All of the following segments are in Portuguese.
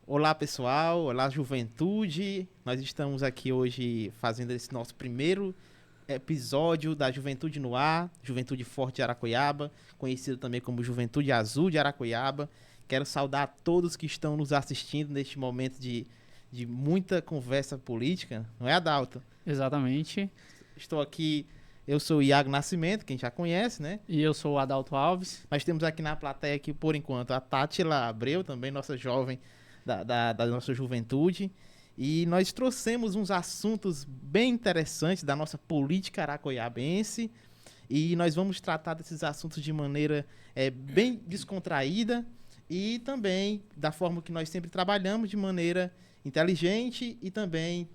Olá pessoal, olá juventude. Nós estamos aqui hoje fazendo esse nosso primeiro episódio da Juventude no Ar, Juventude Forte de Aracoiaba, conhecido também como Juventude Azul de Aracoiaba. Quero saudar a todos que estão nos assistindo neste momento de muita conversa política, não é, Adalto? Exatamente. Estou aqui, eu sou o Iago Nascimento, quem já conhece, né? E eu sou o Adalto Alves. Nós temos aqui na plateia, aqui, por enquanto, a Tátila Abreu, também nossa jovem da nossa juventude. E nós trouxemos uns assuntos bem interessantes da nossa política aracoiabense. E nós vamos tratar desses assuntos de maneira bem descontraída e também da forma que nós sempre trabalhamos, de maneira inteligente e também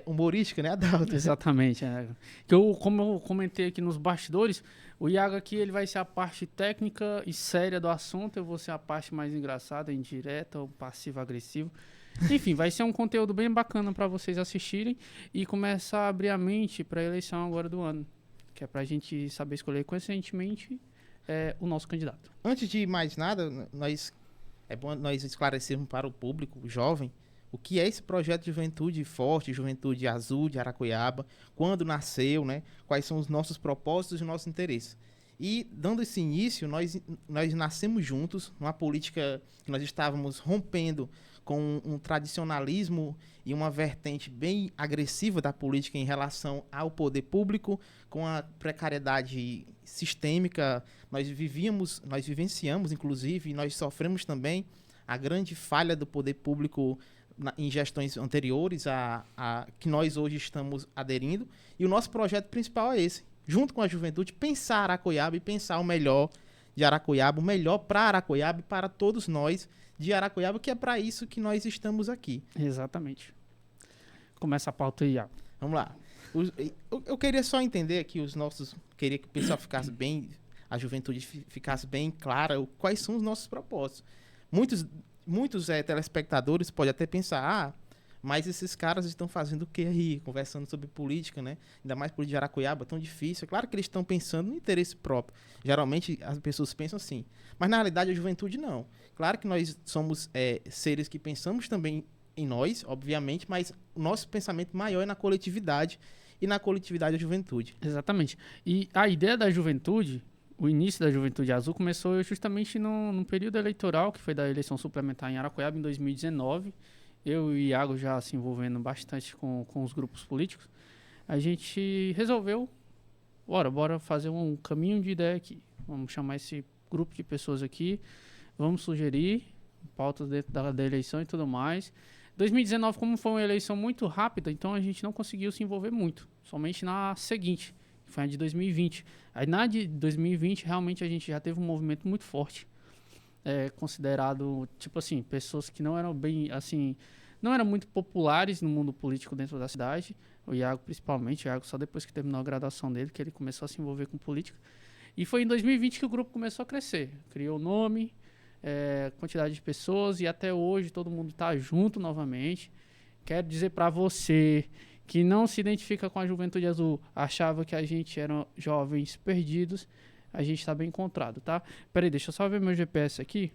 humorística, né, Adalto? Exatamente. Como eu comentei aqui nos bastidores, o Iago aqui ele vai ser a parte técnica e séria do assunto, eu vou ser a parte mais engraçada, indireta, ou passivo-agressivo. Enfim, vai ser um conteúdo bem bacana para vocês assistirem e começar a abrir a mente para a eleição agora do ano, que é para a gente saber escolher conscientemente o nosso candidato. Antes de mais nada, é bom nós esclarecermos para o público jovem o que é esse projeto de Juventude Forte, Juventude Azul de Aracoiaba, quando nasceu, né? Quais são os nossos propósitos e os nossos interesses. E, dando esse início, nós nascemos juntos, numa política que nós estávamos rompendo com um tradicionalismo e uma vertente bem agressiva da política em relação ao poder público, com a precariedade sistêmica. Nós vivenciamos, inclusive, e nós sofremos também a grande falha do poder público em gestões anteriores a que nós hoje estamos aderindo. E o nosso projeto principal é esse, junto com a juventude, pensar Aracoiaba e pensar o melhor de Aracoiaba, o melhor para Aracoiaba e para todos nós de Aracoiaba, que é para isso que nós estamos aqui. Exatamente. Começa a pauta aí, Iago. Vamos lá. Eu queria só entender aqui queria que o pessoal a juventude ficasse bem clara quais são os nossos propósitos. Muitos telespectadores podem até pensar, mas esses caras estão fazendo o que aí? Conversando sobre política, né? Ainda mais política de Aracoiaba, tão difícil. É claro que eles estão pensando no interesse próprio. Geralmente as pessoas pensam assim. Mas na realidade a juventude não. Claro que nós somos seres que pensamos também em nós, obviamente, mas o nosso pensamento maior é na coletividade e na coletividade da juventude. Exatamente. E a ideia da juventude, o início da Juventude Azul começou justamente no período eleitoral, que foi da eleição suplementar em Aracoiaba, em 2019. Eu e o Iago já se envolvendo bastante com os grupos políticos. A gente resolveu, bora fazer um caminho de ideia aqui. Vamos chamar esse grupo de pessoas aqui, vamos sugerir pautas dentro da eleição e tudo mais. 2019, como foi uma eleição muito rápida, então a gente não conseguiu se envolver muito, somente na seguinte, que foi a de 2020. Aí na de 2020, realmente a gente já teve um movimento muito forte, considerado, tipo assim, pessoas que não eram bem, assim, não eram muito populares no mundo político dentro da cidade, o Iago principalmente, o Iago só depois que terminou a graduação dele, que ele começou a se envolver com política. E foi em 2020 que o grupo começou a crescer, criou nome, quantidade de pessoas e até hoje todo mundo está junto novamente. Quero dizer para você que não se identifica com a Juventude Azul, achava que a gente era jovens perdidos, a gente está bem encontrado, tá? Peraí, deixa eu só ver meu GPS aqui.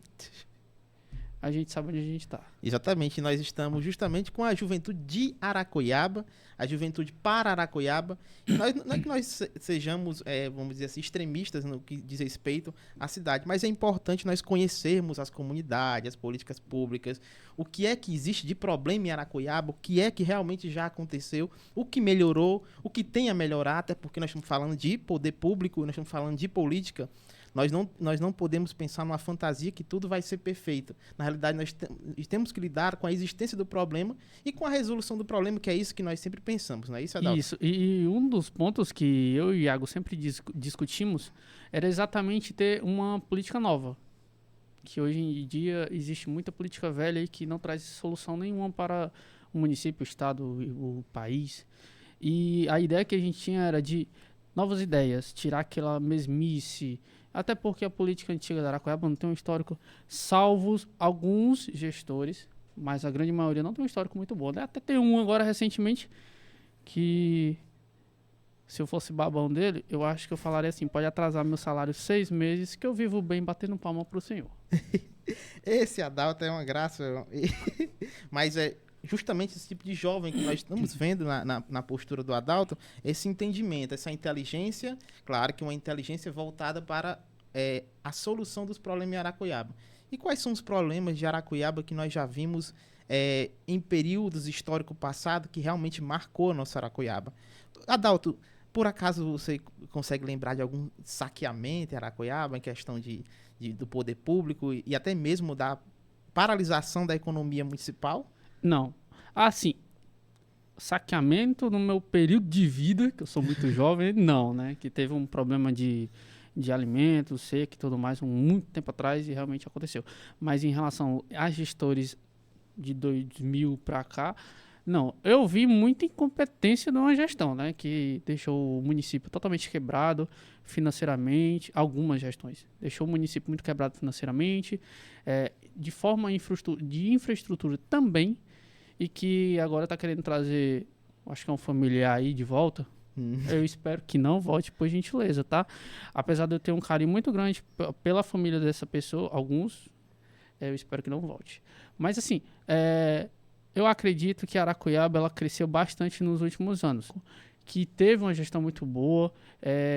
A gente sabe onde a gente está. Exatamente, nós estamos justamente com a juventude de Aracoiaba, a juventude para Aracoiaba. E não é que nós sejamos, vamos dizer assim, extremistas no que diz respeito à cidade, mas é importante nós conhecermos as comunidades, as políticas públicas, o que é que existe de problema em Aracoiaba, o que é que realmente já aconteceu, o que melhorou, o que tem a melhorar, até porque nós estamos falando de poder público, nós estamos falando de política. Nós não podemos pensar numa fantasia que tudo vai ser perfeito. Na realidade, nós temos que lidar com a existência do problema e com a resolução do problema, que é isso que nós sempre pensamos, não é isso, Adalto? Isso, e um dos pontos que eu e o Iago sempre discutimos era exatamente ter uma política nova. Que hoje em dia existe muita política velha e que não traz solução nenhuma para o município, o estado, o país. E a ideia que a gente tinha era de novas ideias, tirar aquela mesmice. Até porque a política antiga da Aracoiaba não tem um histórico, salvos alguns gestores, mas a grande maioria não tem um histórico muito bom. Até tem um agora recentemente que, se eu fosse babão dele, eu acho que eu falaria assim, pode atrasar meu salário 6 meses que eu vivo bem batendo palma pro senhor. Esse Adalto é uma graça. Mas é justamente esse tipo de jovem que nós estamos vendo na postura do Adalto, esse entendimento, essa inteligência, claro que uma inteligência voltada para a solução dos problemas em Aracuiaba. E quais são os problemas de Aracuiaba que nós já vimos em períodos históricos passados que realmente marcou a nossa Aracuiaba? Adalto, por acaso você consegue lembrar de algum saqueamento em Aracuiaba, em questão do poder público e até mesmo da paralisação da economia municipal? Não. Assim, saqueamento no meu período de vida, que eu sou muito jovem, não, né? Que teve um problema de alimentos, seca e tudo mais, muito tempo atrás e realmente aconteceu. Mas em relação a gestores de 2000 para cá, não. Eu vi muita incompetência de uma gestão, né? Que deixou o município totalmente quebrado financeiramente, algumas gestões. Deixou o município muito quebrado financeiramente, de forma de infraestrutura também, e que agora está querendo trazer, acho que é um familiar aí de volta. Eu espero que não volte, por gentileza, tá? Apesar de eu ter um carinho muito grande pela família dessa pessoa, alguns, eu espero que não volte. Mas assim, eu acredito que a Aracuiaba ela cresceu bastante nos últimos anos, que teve uma gestão muito boa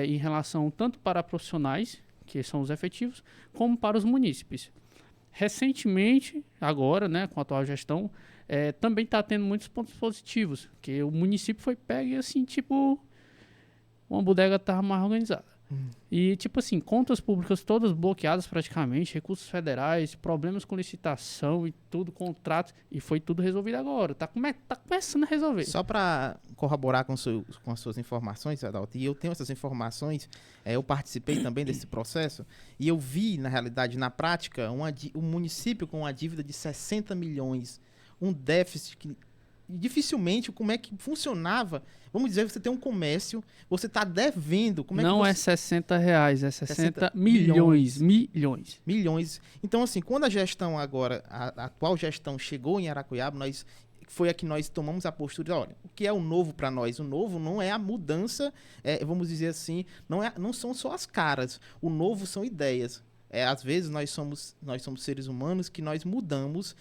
em relação tanto para profissionais, que são os efetivos, como para os munícipes. Recentemente, agora, né, com a atual gestão, também está tendo muitos pontos positivos, que o município foi pego e assim, tipo, uma bodega estava mais organizada. E, tipo assim, contas públicas todas bloqueadas praticamente, recursos federais, problemas com licitação e tudo, contratos, e foi tudo resolvido agora. Tá começando a resolver. Só para corroborar com as suas informações, Adalto, e eu tenho essas informações, eu participei também desse processo, e eu vi, na realidade, na prática, um município com uma dívida de 60 milhões, um déficit que dificilmente como é que funcionava. Vamos dizer, você tem um comércio, você está devendo. Como não é R$ 60, é 60 milhões. Milhões. Então, assim, quando a gestão agora, a atual gestão chegou em Aracuiaba, foi a que nós tomamos a postura de, olha, o que é o novo para nós? O novo não é a mudança, vamos dizer assim, não são só as caras. O novo são ideias. Às vezes nós somos seres humanos que nós mudamos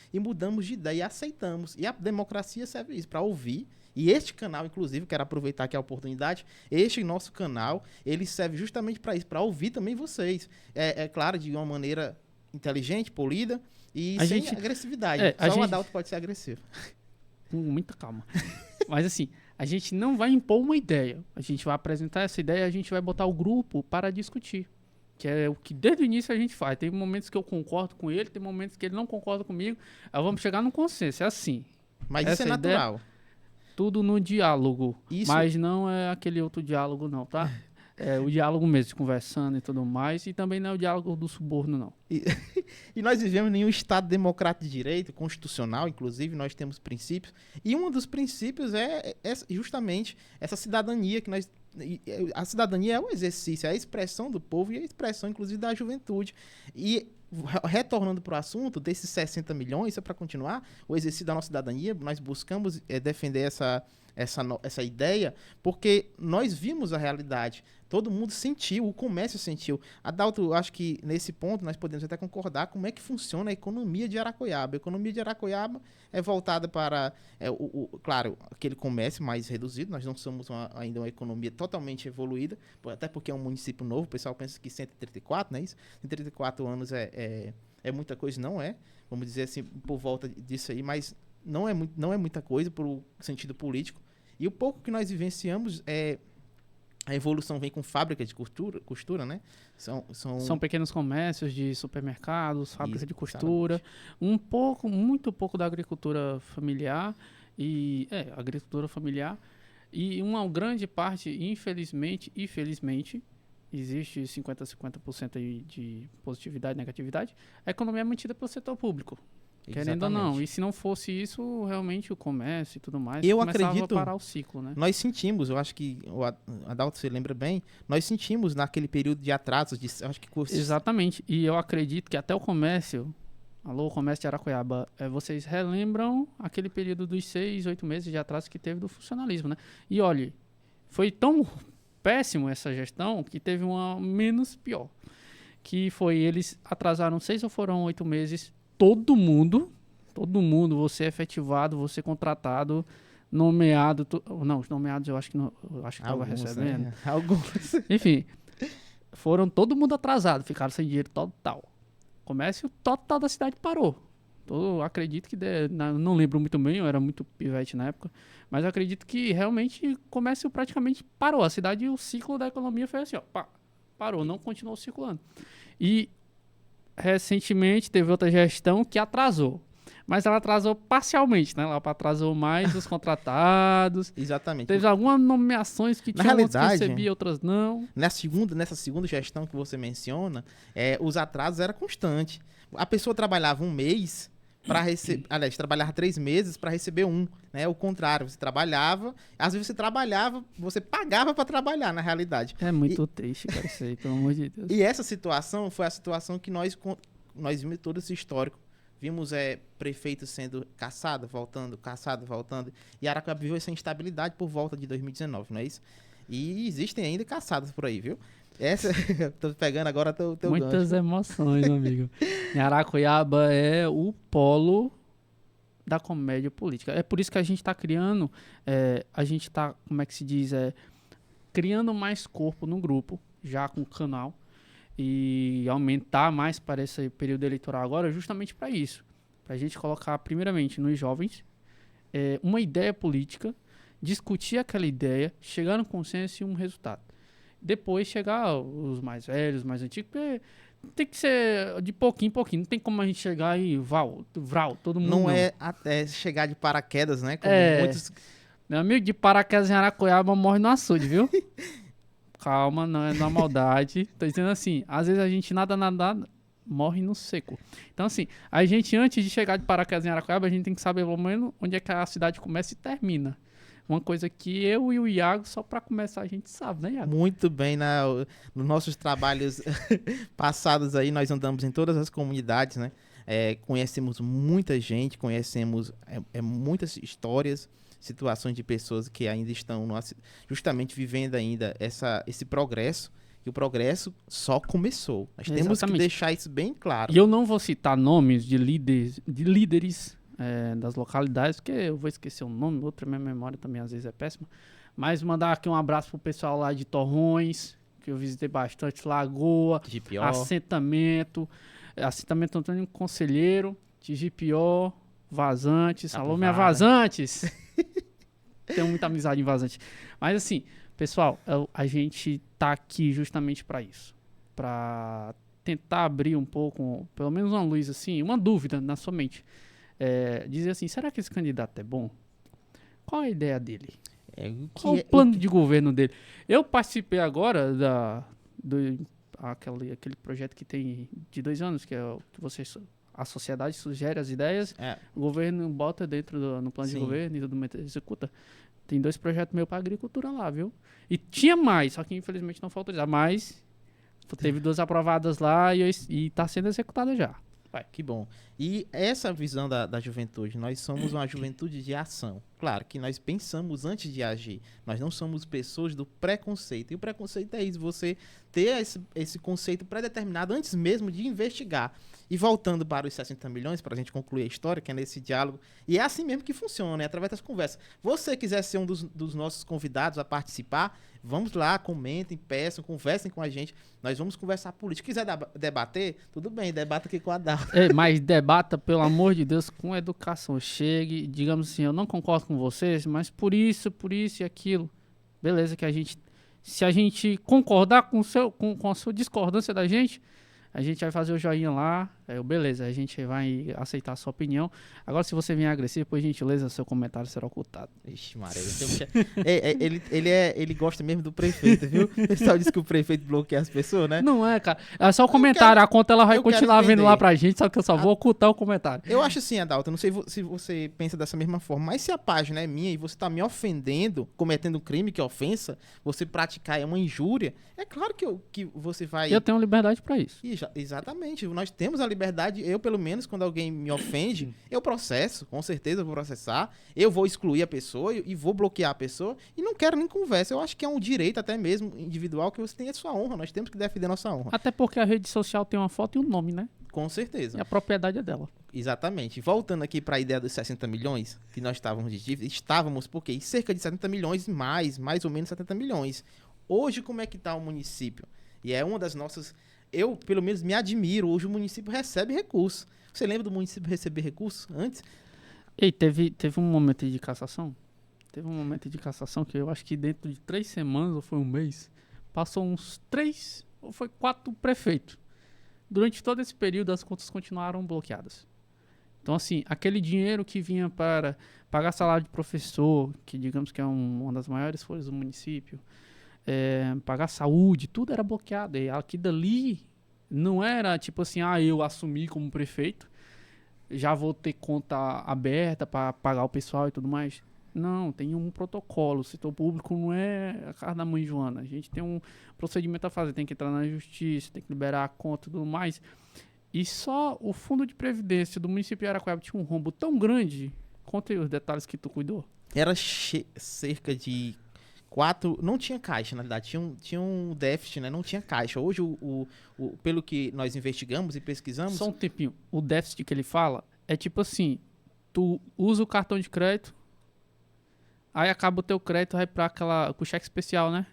de ideia e aceitamos. E a democracia serve isso, para ouvir. E este canal, inclusive, quero aproveitar aqui a oportunidade, este nosso canal, ele serve justamente para isso, para ouvir também vocês. Claro, de uma maneira inteligente, polida e sem agressividade. Só o Adalto pode ser agressivo. Com muita calma. Mas assim, a gente não vai impor uma ideia. A gente vai apresentar essa ideia e a gente vai botar o grupo para discutir. Que é o que desde o início a gente faz. Tem momentos que eu concordo com ele, tem momentos que ele não concorda comigo. Aí vamos chegar num consenso, é assim. Mas isso é natural. Ideia, tudo no diálogo. Mas não é aquele outro diálogo não, tá? É o diálogo mesmo, conversando e tudo mais. E também não é o diálogo do suborno, não. E nós vivemos em um Estado democrático de direito, constitucional, inclusive, nós temos princípios. E um dos princípios é justamente essa cidadania que nós... A cidadania é um exercício, é a expressão do povo e a expressão, inclusive, da juventude. E, retornando para o assunto, desses 60 milhões, só para continuar, o exercício da nossa cidadania, nós buscamos defender essa ideia, porque nós vimos a realidade. Todo mundo sentiu, o comércio sentiu. Adalto, eu acho que nesse ponto nós podemos até concordar como é que funciona a economia de Aracuiaba. A economia de Aracuiaba é voltada para, claro, aquele comércio mais reduzido. Nós não somos ainda uma economia totalmente evoluída, até porque é um município novo. O pessoal pensa que 134, não é isso? 134 anos é muita coisa, não é? Vamos dizer assim, por volta disso aí, mas não é muita coisa por sentido político. E o pouco que nós vivenciamos a evolução vem com fábricas de costura, né? São pequenos comércios de supermercados, fábricas de costura, muito pouco da agricultura familiar agricultura familiar e uma grande parte, infelizmente e felizmente, existe 50% aí de positividade e negatividade, a economia é mantida pelo setor público. Querendo ou não. E se não fosse isso, realmente o comércio e tudo mais começava a parar o ciclo, né? Nós sentimos, eu acho que o Adalto se lembra bem, nós sentimos naquele período de atrasos, acho que... Exatamente. E eu acredito que até o comércio, alô, comércio de Aracuiaba, vocês relembram aquele período dos 6, 8 meses de atraso que teve do funcionalismo, né? E olha, foi tão péssimo essa gestão que teve uma menos pior. que foi, eles atrasaram 6 ou foram 8 meses, todo mundo, você efetivado, você contratado, nomeado, não, os nomeados eu acho que não, eu acho que estava recebendo. Né? Alguns. Enfim, foram todo mundo atrasado, ficaram sem dinheiro total. O comércio total da cidade parou. Eu acredito que, não lembro muito bem, eu era muito pivete na época, mas eu acredito que realmente o comércio praticamente parou. A cidade, o ciclo da economia foi assim, ó, pá, parou, não continuou circulando. E recentemente teve outra gestão que atrasou. Mas ela atrasou parcialmente, né? Ela atrasou mais os contratados. Exatamente. Teve algumas nomeações que tinha umas que recebia, outras não. Nessa segunda gestão que você menciona, os atrasos eram constantes. A pessoa trabalhava um mês para receber... Aliás, trabalhava 3 meses para receber um. Né? O contrário, você trabalhava... Às vezes você trabalhava, você pagava para trabalhar, na realidade. É muito triste, cara, isso aí, pelo amor de Deus. E essa situação foi a situação que nós vimos todo esse histórico. Vimos prefeitos sendo caçado, voltando. E Araraquara viveu essa instabilidade por volta de 2019, não é isso? E existem ainda caçadas por aí, viu? Tô pegando agora teu Muitas gancho. emoções, meu amigo. Araquaiaba é o polo da comédia política. É por isso que a gente tá criando, como é que se diz? Criando mais corpo no grupo, já com o canal. E aumentar mais para esse período eleitoral agora, justamente para isso. Para a gente colocar, primeiramente, nos jovens, uma ideia política, discutir aquela ideia, chegar no consenso e um resultado. Depois chegar os mais velhos, mais antigos, porque tem que ser de pouquinho em pouquinho. Não tem como a gente chegar e vral, todo mundo. Não é até chegar de paraquedas, né? Como muitos... Meu amigo, de paraquedas em Araquaiaba morre no açude, viu? Calma, não é na maldade. Tô dizendo assim, às vezes a gente nada, morre no seco. Então assim, a gente antes de chegar de paraquedas em Araquaiaba, a gente tem que saber pelo menos onde é que a cidade começa e termina. Uma coisa que eu e o Iago, só para começar, a gente sabe, né, Iago? Muito bem, nos nossos trabalhos passados aí, nós andamos em todas as comunidades, né? Conhecemos muita gente, conhecemos muitas histórias, situações de pessoas que ainda estão justamente vivendo ainda esse progresso, e o progresso só começou. Nós temos que deixar isso bem claro. E eu não vou citar nomes de líderes das localidades, porque eu vou esquecer o nome, minha memória também às vezes é péssima, mas mandar aqui um abraço pro pessoal lá de Torrões, que eu visitei bastante, Lagoa, assentamento Antônio Conselheiro, Tigipió, Vazantes, alô minha Vazantes! Tenho muita amizade em Vazante. Mas assim, pessoal, a gente tá aqui justamente para isso. Para tentar abrir um pouco, pelo menos uma luz assim, uma dúvida na sua mente. Dizer assim, será que esse candidato é bom? Qual a ideia dele? Qual o plano de governo dele? Eu participei agora aquele projeto que tem de 2 anos, que é o que a sociedade sugere as ideias, o governo bota no plano de governo e tudo mais, executa. Tem 2 projetos meus para agricultura lá, viu? E tinha mais, só que infelizmente não foi autorizado. Mas teve 2 aprovadas lá e está sendo executada já. Vai, que bom. E essa visão da juventude, nós somos uma juventude de ação. Claro que nós pensamos antes de agir. Nós não somos pessoas do preconceito. E o preconceito é isso, você ter esse conceito pré-determinado antes mesmo de investigar. E voltando para os 60 milhões, para a gente concluir a história, que é nesse diálogo. E é assim mesmo que funciona, é através das conversas. Você quiser ser um dos nossos convidados a participar, vamos lá, comentem, peçam, conversem com a gente. Nós vamos conversar política. Quiser debater, tudo bem, debata aqui com a Adalto. Mas debata, pelo amor de Deus, com educação. Chegue, digamos assim, eu não concordo com vocês, mas por isso e aquilo. Beleza, se a gente concordar com a sua discordância da gente, a gente vai fazer o joinha lá, beleza, a gente vai aceitar a sua opinião. Agora, se você vier agressivo, por gentileza, seu comentário será ocultado. Ixi, Maria, ele gosta mesmo do prefeito, viu? O pessoal diz que o prefeito bloqueia as pessoas, né? Não é, cara. É só o comentário, a conta ela vai continuar vindo lá pra gente, só que eu só vou ocultar o comentário. Eu acho assim, Adalto, não sei se você pensa dessa mesma forma, mas se a página é minha e você tá me ofendendo, cometendo um crime que é ofensa, você praticar uma injúria, é claro que você vai... Eu tenho liberdade pra isso. Exatamente, nós temos a liberdade liberdade, eu pelo menos, quando alguém me ofende, eu processo, com certeza eu vou processar, eu vou excluir a pessoa e vou bloquear a pessoa e não quero nem conversa. Eu acho que é um direito até mesmo individual que você tem a sua honra, nós temos que defender nossa honra. Até porque a rede social tem uma foto e um nome, né? Com certeza. E a propriedade é dela. Exatamente. Voltando aqui para a ideia dos 60 milhões, que nós estávamos de dívida, estávamos porque cerca de 70 milhões, mais ou menos 70 milhões. Hoje, como é que está o município? E é uma das nossas... Eu, pelo menos, me admiro. Hoje o município recebe recursos. Você lembra do município receber recursos antes? E teve um momento de cassação? Teve um momento de cassação que eu acho que dentro de 3 semanas, ou foi um mês, passou uns 3 ou foi 4 prefeitos. Durante todo esse período, as contas continuaram bloqueadas. Então, assim, aquele dinheiro que vinha para pagar salário de professor, que digamos que é uma das maiores folhas do município, pagar saúde, tudo era bloqueado. E aqui dali não era tipo assim, eu assumi como prefeito, já vou ter conta aberta para pagar o pessoal e tudo mais. Não, tem um protocolo. O setor público não é a casa da mãe Joana. A gente tem um procedimento a fazer, tem que entrar na justiça, tem que liberar a conta e tudo mais. E só o fundo de previdência do município de Araraquara tinha um rombo tão grande. Conta aí os detalhes que tu cuidou. Era cerca de 4... Não tinha caixa, na verdade. Tinha um déficit, né? Não tinha caixa. Hoje, pelo que nós investigamos e pesquisamos... Só um tempinho. O déficit que ele fala é tipo assim, tu usa o cartão de crédito, aí acaba o teu crédito, vai pra com o cheque especial, né?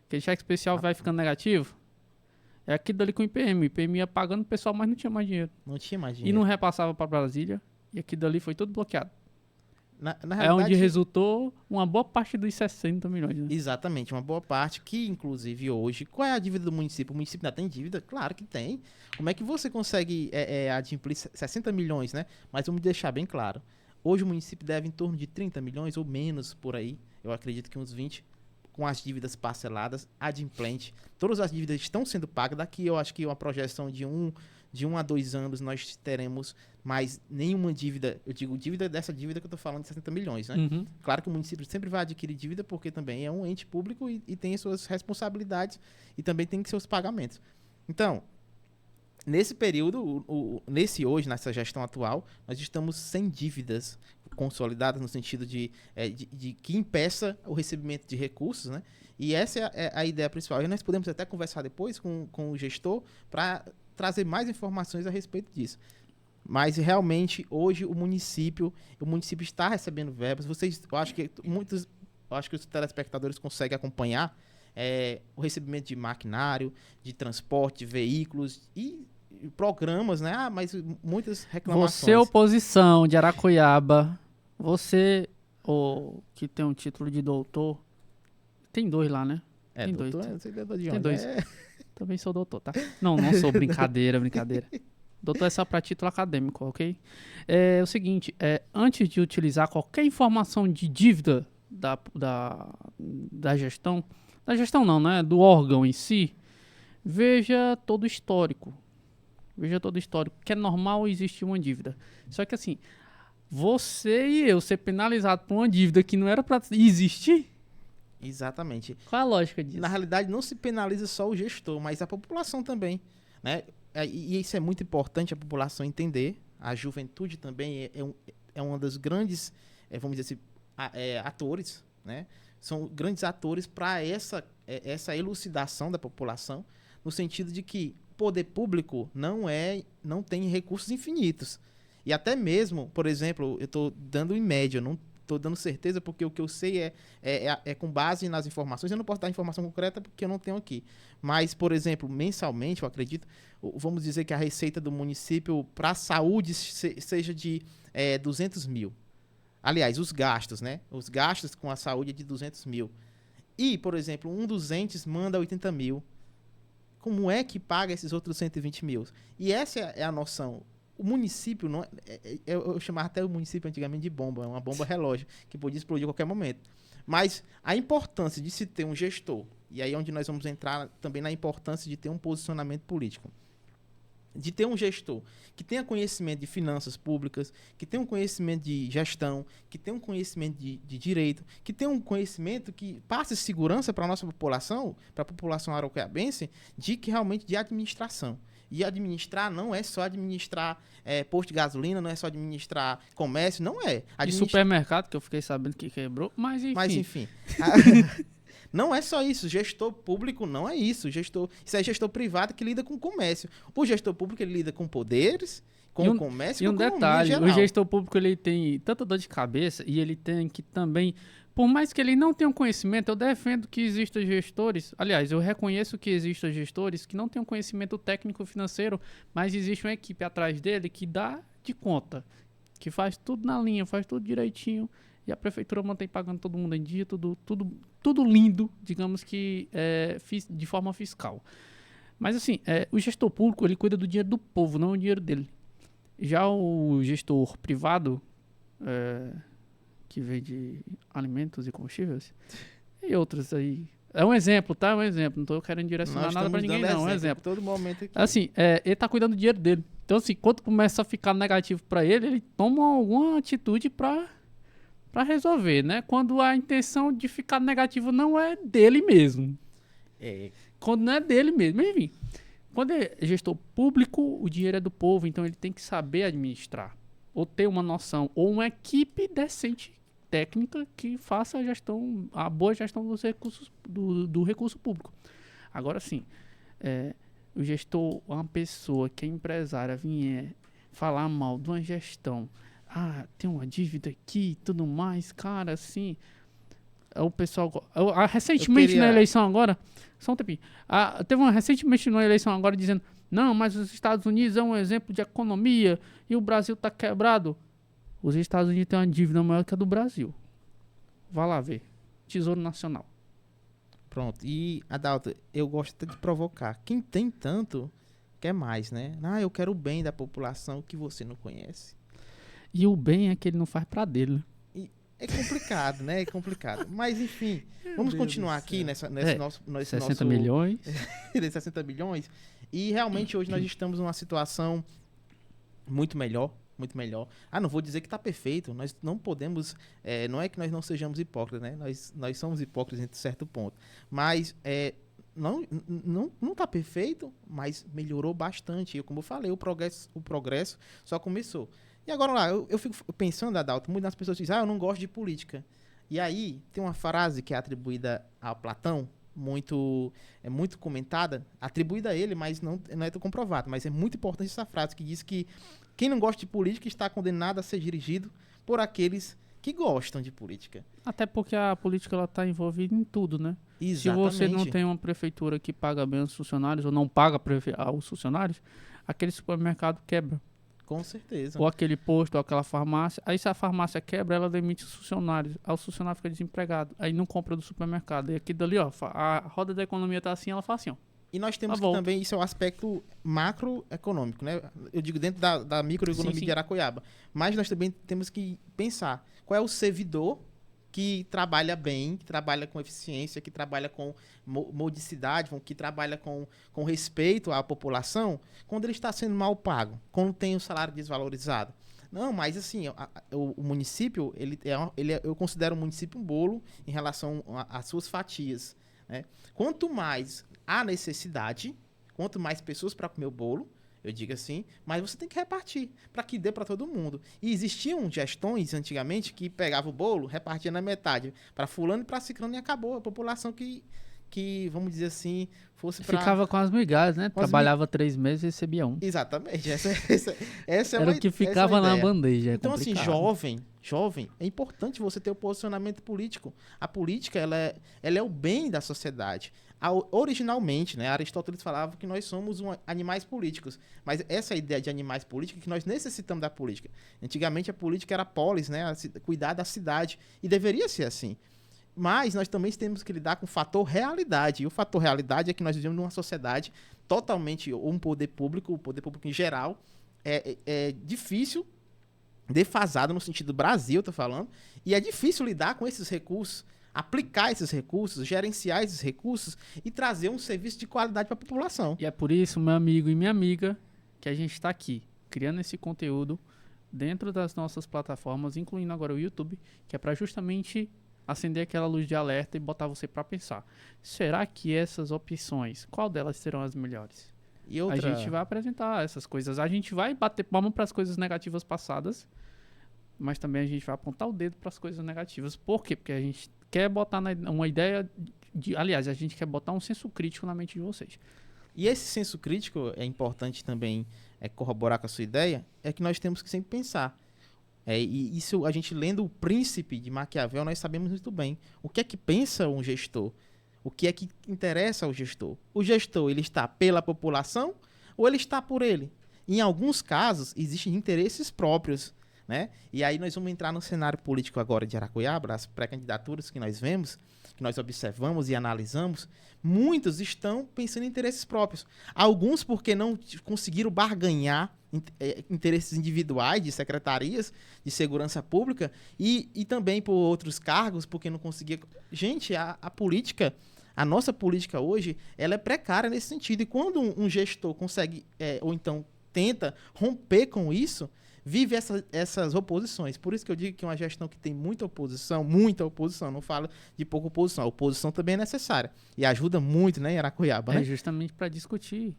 Aquele cheque especial vai ficando negativo. É aquilo dali com o IPM. O IPM ia pagando o pessoal, mas não tinha mais dinheiro. Não tinha mais dinheiro. E não repassava pra Brasília. E aquilo dali foi tudo bloqueado. Na realidade, onde resultou uma boa parte dos 60 milhões, né? Exatamente, uma boa parte que, inclusive, hoje... Qual é a dívida do município? O município ainda tem dívida? Claro que tem. Como é que você consegue adimplir 60 milhões, né? Mas vamos deixar bem claro. Hoje o município deve em torno de 30 milhões ou menos por aí. Eu acredito que uns 20, com as dívidas parceladas, adimplente. Todas as dívidas estão sendo pagas. Daqui eu acho que uma projeção de 1 a 2 anos nós teremos mais nenhuma dívida. Eu digo dívida dessa dívida que eu estou falando de 60 milhões, né? Uhum. Claro que o município sempre vai adquirir dívida porque também é um ente público e tem as suas responsabilidades e também tem seus pagamentos. Então, nesse período, nessa gestão atual, nós estamos sem dívidas consolidadas no sentido de que impeça o recebimento de recursos, né? E essa é a ideia principal. E nós podemos até conversar depois com o gestor para trazer mais informações a respeito disso. Mas realmente hoje o município está recebendo verbas. Eu acho que os telespectadores conseguem acompanhar o recebimento de maquinário, de transporte, de veículos e programas, né? Mas muitas reclamações. Você, oposição de Aracoiaba, você que tem um título de doutor, tem 2 lá, né? Tem doutor, 2. Você é doutor de onde? Tem 2. Também sou doutor, tá? Não sou, brincadeira. Doutor é só para título acadêmico, ok? É o seguinte, antes de utilizar qualquer informação de dívida da gestão não, né? Do órgão em si, veja todo o histórico. Que é normal existir uma dívida. Só que assim, você e eu ser penalizado por uma dívida que não era para existir... Exatamente. Qual a lógica disso? Na realidade, não se penaliza só o gestor, mas a população também, né? E isso é muito importante a população entender. A juventude também é uma das grandes, vamos dizer assim, atores, né? São grandes atores para essa elucidação da população, no sentido de que o poder público não tem recursos infinitos. E até mesmo, por exemplo, eu estou dando em média, não estou dando certeza porque o que eu sei é com base nas informações. Eu não posso dar informação concreta porque eu não tenho aqui. Mas, por exemplo, mensalmente, eu acredito, vamos dizer que a receita do município para a saúde seja de 200 mil. Aliás, os gastos, né? Os gastos com a saúde é de 200 mil. E, por exemplo, um dos entes manda 80 mil. Como é que paga esses outros 120 mil? E essa é a noção. O município, não eu chamava até o município antigamente de bomba, uma bomba relógio, que podia explodir a qualquer momento. Mas a importância de se ter um gestor, e aí é onde nós vamos entrar também na importância de ter um posicionamento político, de ter um gestor que tenha conhecimento de finanças públicas, que tenha um conhecimento de gestão, que tenha um conhecimento de direito, que tenha um conhecimento que passe segurança para a nossa população, para a população araucaiabense, de que realmente de administração. E administrar não é só administrar posto de gasolina, não é só administrar comércio, não é. De supermercado, que eu fiquei sabendo que quebrou, mas enfim. Mas enfim. Não é só isso. Gestor público não é isso. Isso é gestor privado que lida com o comércio. O gestor público ele lida com poderes, com o comércio e com a economia detalhe, geral. O gestor público ele tem tanta dor de cabeça e ele tem que também, por mais que ele não tenha um conhecimento, eu defendo que existam gestores, aliás, eu reconheço que existam gestores que não têm um conhecimento técnico financeiro, mas existe uma equipe atrás dele que dá de conta, que faz tudo na linha, faz tudo direitinho, e a prefeitura mantém pagando todo mundo em dia, tudo lindo, digamos que de forma fiscal. Mas assim, o gestor público ele cuida do dinheiro do povo, não o dinheiro dele. Já o gestor privado, que vende alimentos e combustíveis, e outros aí. É um exemplo, tá? É um exemplo. Não tô querendo direcionar nada pra ninguém, não. É um exemplo. Todo momento aqui. Assim, ele tá cuidando do dinheiro dele. Então, assim, quando começa a ficar negativo pra ele, ele toma alguma atitude pra resolver, né? Quando a intenção de ficar negativo não é dele mesmo. Quando não é dele mesmo. Enfim, quando é gestor público, o dinheiro é do povo, então ele tem que saber administrar. Ou ter uma noção, ou uma equipe decente, técnica, que faça a boa gestão dos recursos, do recurso público. Agora sim, o gestor, uma pessoa que é empresária, vier falar mal de uma gestão, tem uma dívida aqui e tudo mais, cara, assim, o pessoal... recentemente na eleição agora, só um tempinho, recentemente na eleição agora dizendo, não, mas os Estados Unidos é um exemplo de economia e o Brasil tá quebrado. Os Estados Unidos têm uma dívida maior que a do Brasil. Vá lá ver. Tesouro Nacional. Pronto. E, Adalto, eu gosto de provocar. Quem tem tanto, quer mais, né? Eu quero o bem da população que você não conhece. E o bem é que ele não faz pra dele. É complicado, né? É complicado. Mas, enfim, vamos continuar aqui nesse 60 milhões. Nesses 60 milhões. E, realmente, hoje nós estamos numa situação muito melhor. Muito melhor. Não vou dizer que está perfeito. Nós não podemos... não é que nós não sejamos hipócritas, né? Nós somos hipócritas em certo ponto. Mas não está perfeito, mas melhorou bastante. Como eu falei, o progresso só começou. E agora lá, eu fico pensando, Adalto, muitas pessoas dizem, eu não gosto de política. E aí, tem uma frase que é atribuída a Platão, muito comentada, atribuída a ele, mas não é tão comprovado. Mas é muito importante essa frase, que diz que quem não gosta de política está condenado a ser dirigido por aqueles que gostam de política. Até porque a política está envolvida em tudo, né? Exatamente. Se você não tem uma prefeitura que paga bem os funcionários, ou não paga os funcionários, aquele supermercado quebra. Com certeza. Ou aquele posto, ou aquela farmácia. Aí se a farmácia quebra, ela demite os funcionários. Aí o funcionário fica desempregado. Aí não compra do supermercado. E aqui dali, a roda da economia tá assim, ela faz assim, ó. E nós temos que também, isso é o aspecto macroeconômico, né? Eu digo dentro da microeconomia de Aracoiaba. Mas nós também temos que pensar qual é o servidor que trabalha bem, que trabalha com eficiência, que trabalha com modicidade, que trabalha com respeito à população, quando ele está sendo mal pago, quando tem o salário desvalorizado. Não, mas assim, o município, eu considero o município um bolo em relação às suas fatias, né? Quanto mais há necessidade, quanto mais pessoas para comer o bolo, eu digo assim, mas você tem que repartir para que dê para todo mundo. E existiam gestões antigamente que pegavam o bolo, repartia na metade para fulano e para ciclano e acabou. A população que, vamos dizer assim, fosse para... Ficava com as migalhas, né? Trabalhava 3 meses e recebia 1. Exatamente. Essa era o que ficava na bandeja. Então, assim, jovem, é importante você ter o posicionamento político. A política, ela é o bem da sociedade. Originalmente, né, Aristóteles falava que nós somos animais políticos, mas essa ideia de animais políticos é que nós necessitamos da política. Antigamente a política era polis, né, cuidar da cidade, e deveria ser assim. Mas nós também temos que lidar com o fator realidade, e o fator realidade é que nós vivemos numa sociedade totalmente, ou o poder público em geral, é difícil, defasado no sentido do Brasil, eu tô falando, e é difícil lidar com esses recursos, aplicar esses recursos, gerenciar esses recursos e trazer um serviço de qualidade para a população. E é por isso, meu amigo e minha amiga, que a gente está aqui, criando esse conteúdo dentro das nossas plataformas, incluindo agora o YouTube, que é para justamente acender aquela luz de alerta e botar você para pensar. Será que essas opções, qual delas serão as melhores? E A outra... gente vai apresentar essas coisas. A gente vai bater palma para as coisas negativas passadas, mas também a gente vai apontar o dedo para as coisas negativas. Por quê? Porque a gente quer botar uma ideia aliás, a gente quer botar um senso crítico na mente de vocês. E esse senso crítico é importante também corroborar com a sua ideia, é que nós temos que sempre pensar. E isso a gente lendo O Príncipe de Maquiavel, nós sabemos muito bem. O que é que pensa um gestor? O que é que interessa ao gestor? O gestor, ele está pela população ou ele está por ele? Em alguns casos, existem interesses próprios, né? E aí nós vamos entrar no cenário político agora de Aracuiaba, as pré-candidaturas que nós vemos, que nós observamos e analisamos, muitos estão pensando em interesses próprios. Alguns porque não conseguiram barganhar interesses individuais de secretarias de segurança pública e também por outros cargos, porque não conseguia... Gente, a política, a nossa política hoje, ela é precária nesse sentido. E quando um gestor consegue, ou então tenta romper com isso, vive essas oposições. Por isso que eu digo que é uma gestão que tem muita oposição, não falo de pouca oposição. A oposição também é necessária e ajuda muito, né, em Aracuiaba, né? É justamente para discutir,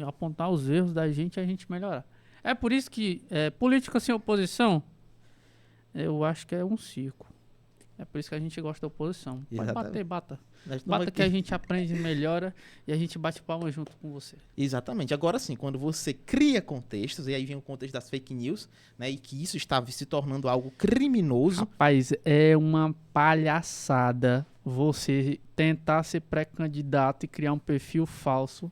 apontar os erros da gente e a gente melhorar. É por isso que política sem oposição, eu acho que é um circo. É por isso que a gente gosta da oposição. Pode bater, bata. Bata que a gente aprende, melhora e a gente bate palma junto com você. Exatamente. Agora sim, quando você cria contextos, e aí vem o contexto das fake news, né, e que isso está se tornando algo criminoso. Rapaz, é uma palhaçada você tentar ser pré-candidato e criar um perfil falso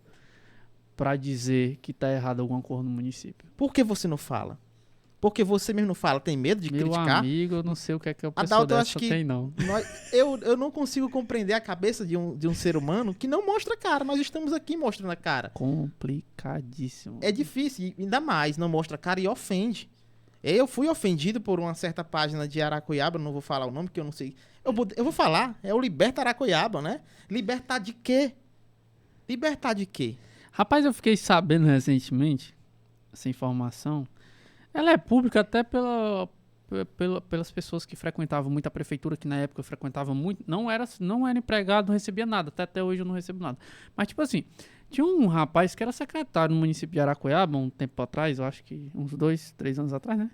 para dizer que tá errado alguma coisa no município. Por que você não fala? Porque você mesmo não fala, tem medo de criticar? Meu amigo, eu não sei o que é que a pessoa Adalto, eu dessa acho que tem, não. Eu não consigo compreender a cabeça de um ser humano que não mostra a cara. Nós estamos aqui mostrando a cara. Complicadíssimo. É difícil, e ainda mais, não mostra a cara e ofende. Eu fui ofendido por uma certa página de Aracuiaba, não vou falar o nome, que eu não sei. Eu vou falar, é o Liberta Aracuiaba, né? Libertar de quê? Libertar de quê? Rapaz, eu fiquei sabendo recentemente, essa informação, ela é pública até pelas pessoas que frequentavam muito a prefeitura, que na época eu frequentava muito, não era empregado, não recebia nada, até hoje eu não recebo nada. Mas tipo assim, tinha um rapaz que era secretário no município de Aracuiaba, um tempo atrás, eu acho que uns 2, 3 anos atrás, né?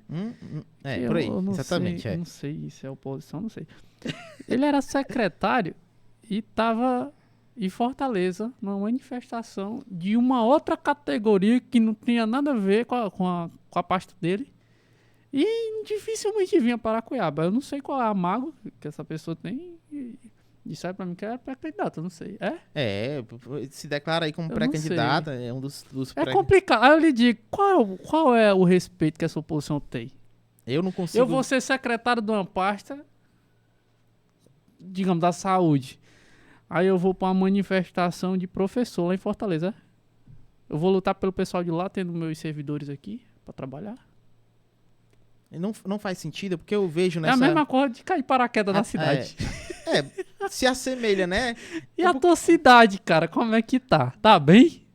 Por aí, eu não exatamente. Sei, não sei se é oposição, não sei. Ele era secretário e estava em Fortaleza, numa manifestação de uma outra categoria que não tinha nada a ver com a pasta dele. E dificilmente vinha para Aracuiaba. Eu não sei qual é a mágoa que essa pessoa tem. E disseram pra mim que era pré-candidato, eu não sei. Se declara aí como Eu pré-candidata, é um dos É complicado. Aí eu lhe digo, qual é o respeito que essa oposição tem? Eu não consigo... Eu vou ser secretário de uma pasta, digamos, da saúde. Aí eu vou pra uma manifestação de professor lá em Fortaleza. Eu vou lutar pelo pessoal de lá, tendo meus servidores aqui pra trabalhar. Não faz sentido, porque eu vejo nessa... É a mesma coisa de cair paraquedas na cidade. Se assemelha, né? E a tua cidade, cara, como é que tá? Tá bem?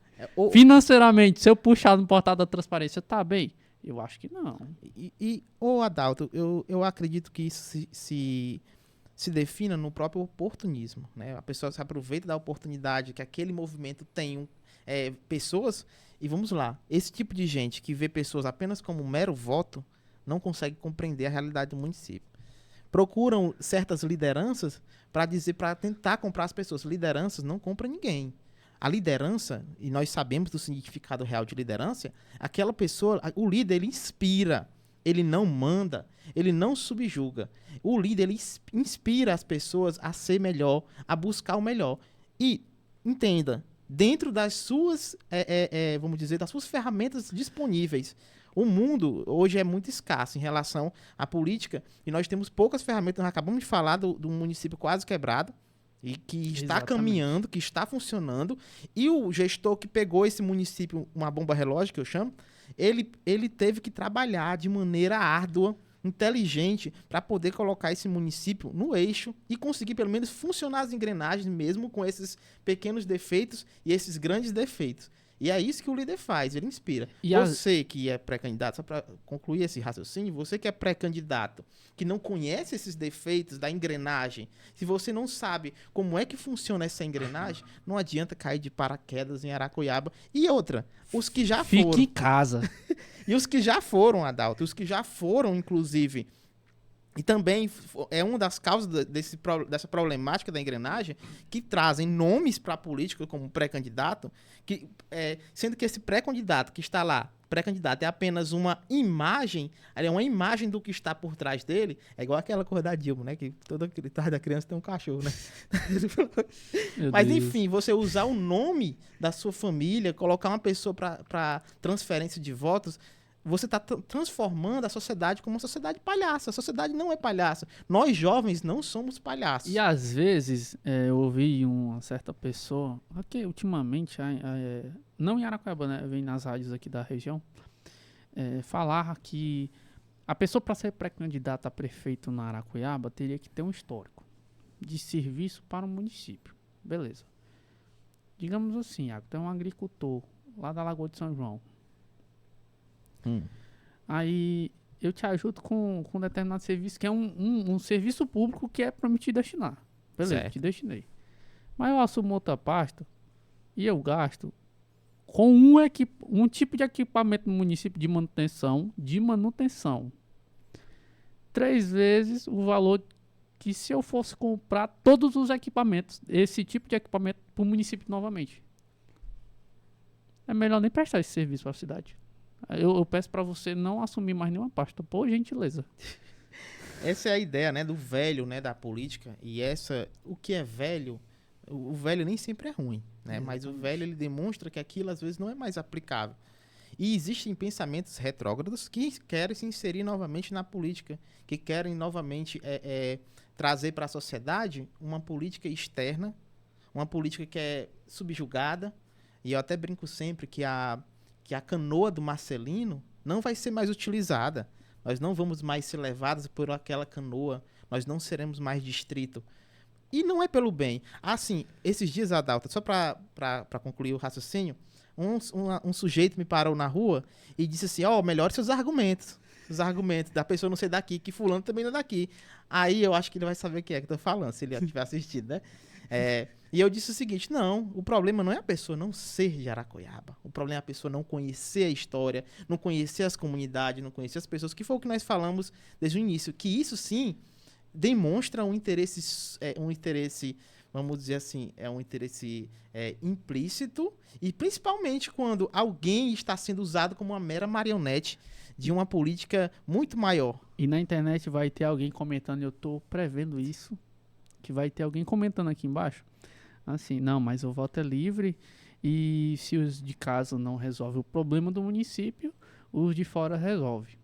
Financeiramente, se eu puxar no portal da transparência, tá bem? Eu acho que não. Adalto, eu acredito que isso se defina no próprio oportunismo, né? A pessoa se aproveita da oportunidade que aquele movimento tem pessoas, e vamos lá, esse tipo de gente que vê pessoas apenas como um mero voto, não consegue compreender a realidade do município. Procuram certas lideranças para tentar comprar as pessoas. Lideranças não compram ninguém. A liderança, e nós sabemos do significado real de liderança, aquela pessoa, o líder, ele inspira, ele não manda, ele não subjuga. O líder, ele inspira as pessoas a ser melhor, a buscar o melhor. E, entenda, dentro das suas, vamos dizer, das suas ferramentas disponíveis. O mundo hoje é muito escasso em relação à política e nós temos poucas ferramentas. Nós acabamos de falar do município quase quebrado e que está caminhando, que está funcionando. E o gestor que pegou esse município, uma bomba relógio que eu chamo, ele teve que trabalhar de maneira árdua, inteligente, para poder colocar esse município no eixo e conseguir pelo menos funcionar as engrenagens mesmo com esses pequenos defeitos e esses grandes defeitos. E é isso que o líder faz, ele inspira. E Você que é pré-candidato, só para concluir esse raciocínio, você que é pré-candidato, que não conhece esses defeitos da engrenagem, se você não sabe como é que funciona essa engrenagem, não adianta cair de paraquedas em Aracoiaba. E outra, os que já Fique foram. em casa. E os que já foram, Adalto, os que já foram, inclusive, e também é uma das causas dessa problemática da engrenagem, que trazem nomes para a política como pré-candidato, sendo que esse pré-candidato que está lá, pré-candidato é apenas uma imagem, é uma imagem do que está por trás dele, é igual aquela coisa da Dilma, né? Que toda trás da criança tem um cachorro, né? Mas Deus. enfim, você usar o nome da sua família, colocar uma pessoa para transferência de votos, você está transformando a sociedade como uma sociedade palhaça. A sociedade não é palhaça. Nós, jovens, não somos palhaços. E às vezes, eu ouvi uma certa pessoa, aqui ultimamente, não em Araquaba, né, vem nas rádios aqui da região, falar que a pessoa para ser pré-candidata a prefeito na Araquaiaba teria que ter um histórico de serviço para o município. Beleza. Digamos assim, Iago, tem um agricultor lá da Lagoa de São João. Aí eu te ajudo com um determinado serviço, que é um serviço público que é para me te destinar. Beleza, Certo. te destinei. Mas eu assumo outra pasta e eu gasto com um tipo de equipamento no município de manutenção. 3 vezes o valor que se eu fosse comprar todos os equipamentos, esse tipo de equipamento para o município novamente. É melhor nem prestar esse serviço para a cidade. Eu peço para você não assumir mais nenhuma pasta, por gentileza. Essa é a ideia, né, do velho, né, da política. E o que é velho, o velho nem sempre é ruim, né? Mas o velho, ele demonstra que aquilo às vezes não é mais aplicável. E existem pensamentos retrógrados que querem se inserir novamente na política, que querem novamente trazer para a sociedade uma política externa, uma política que é subjugada. E eu até brinco sempre que a canoa do Marcelino não vai ser mais utilizada. Nós não vamos mais ser levados por aquela canoa. Nós não seremos mais distrito. E não é pelo bem. Assim, esses dias, Adalto, só para concluir o raciocínio, um sujeito me parou na rua e disse assim, melhore seus argumentos. Os argumentos da pessoa não ser daqui, que fulano também não é daqui. Aí eu acho que ele vai saber o que é que eu tô falando, se ele tiver assistido, né? E eu disse o seguinte, não, o problema não é a pessoa não ser de Aracoiaba. O problema é a pessoa não conhecer a história, não conhecer as comunidades, não conhecer as pessoas, que foi o que nós falamos desde o início. Que isso, sim, demonstra um interesse, vamos dizer assim, um interesse implícito, e principalmente quando alguém está sendo usado como uma mera marionete de uma política muito maior. E na internet vai ter alguém comentando, eu tô prevendo isso, que vai ter alguém comentando aqui embaixo, assim, não, mas o voto é livre e se os de casa não resolvem o problema do município, os de fora resolvem.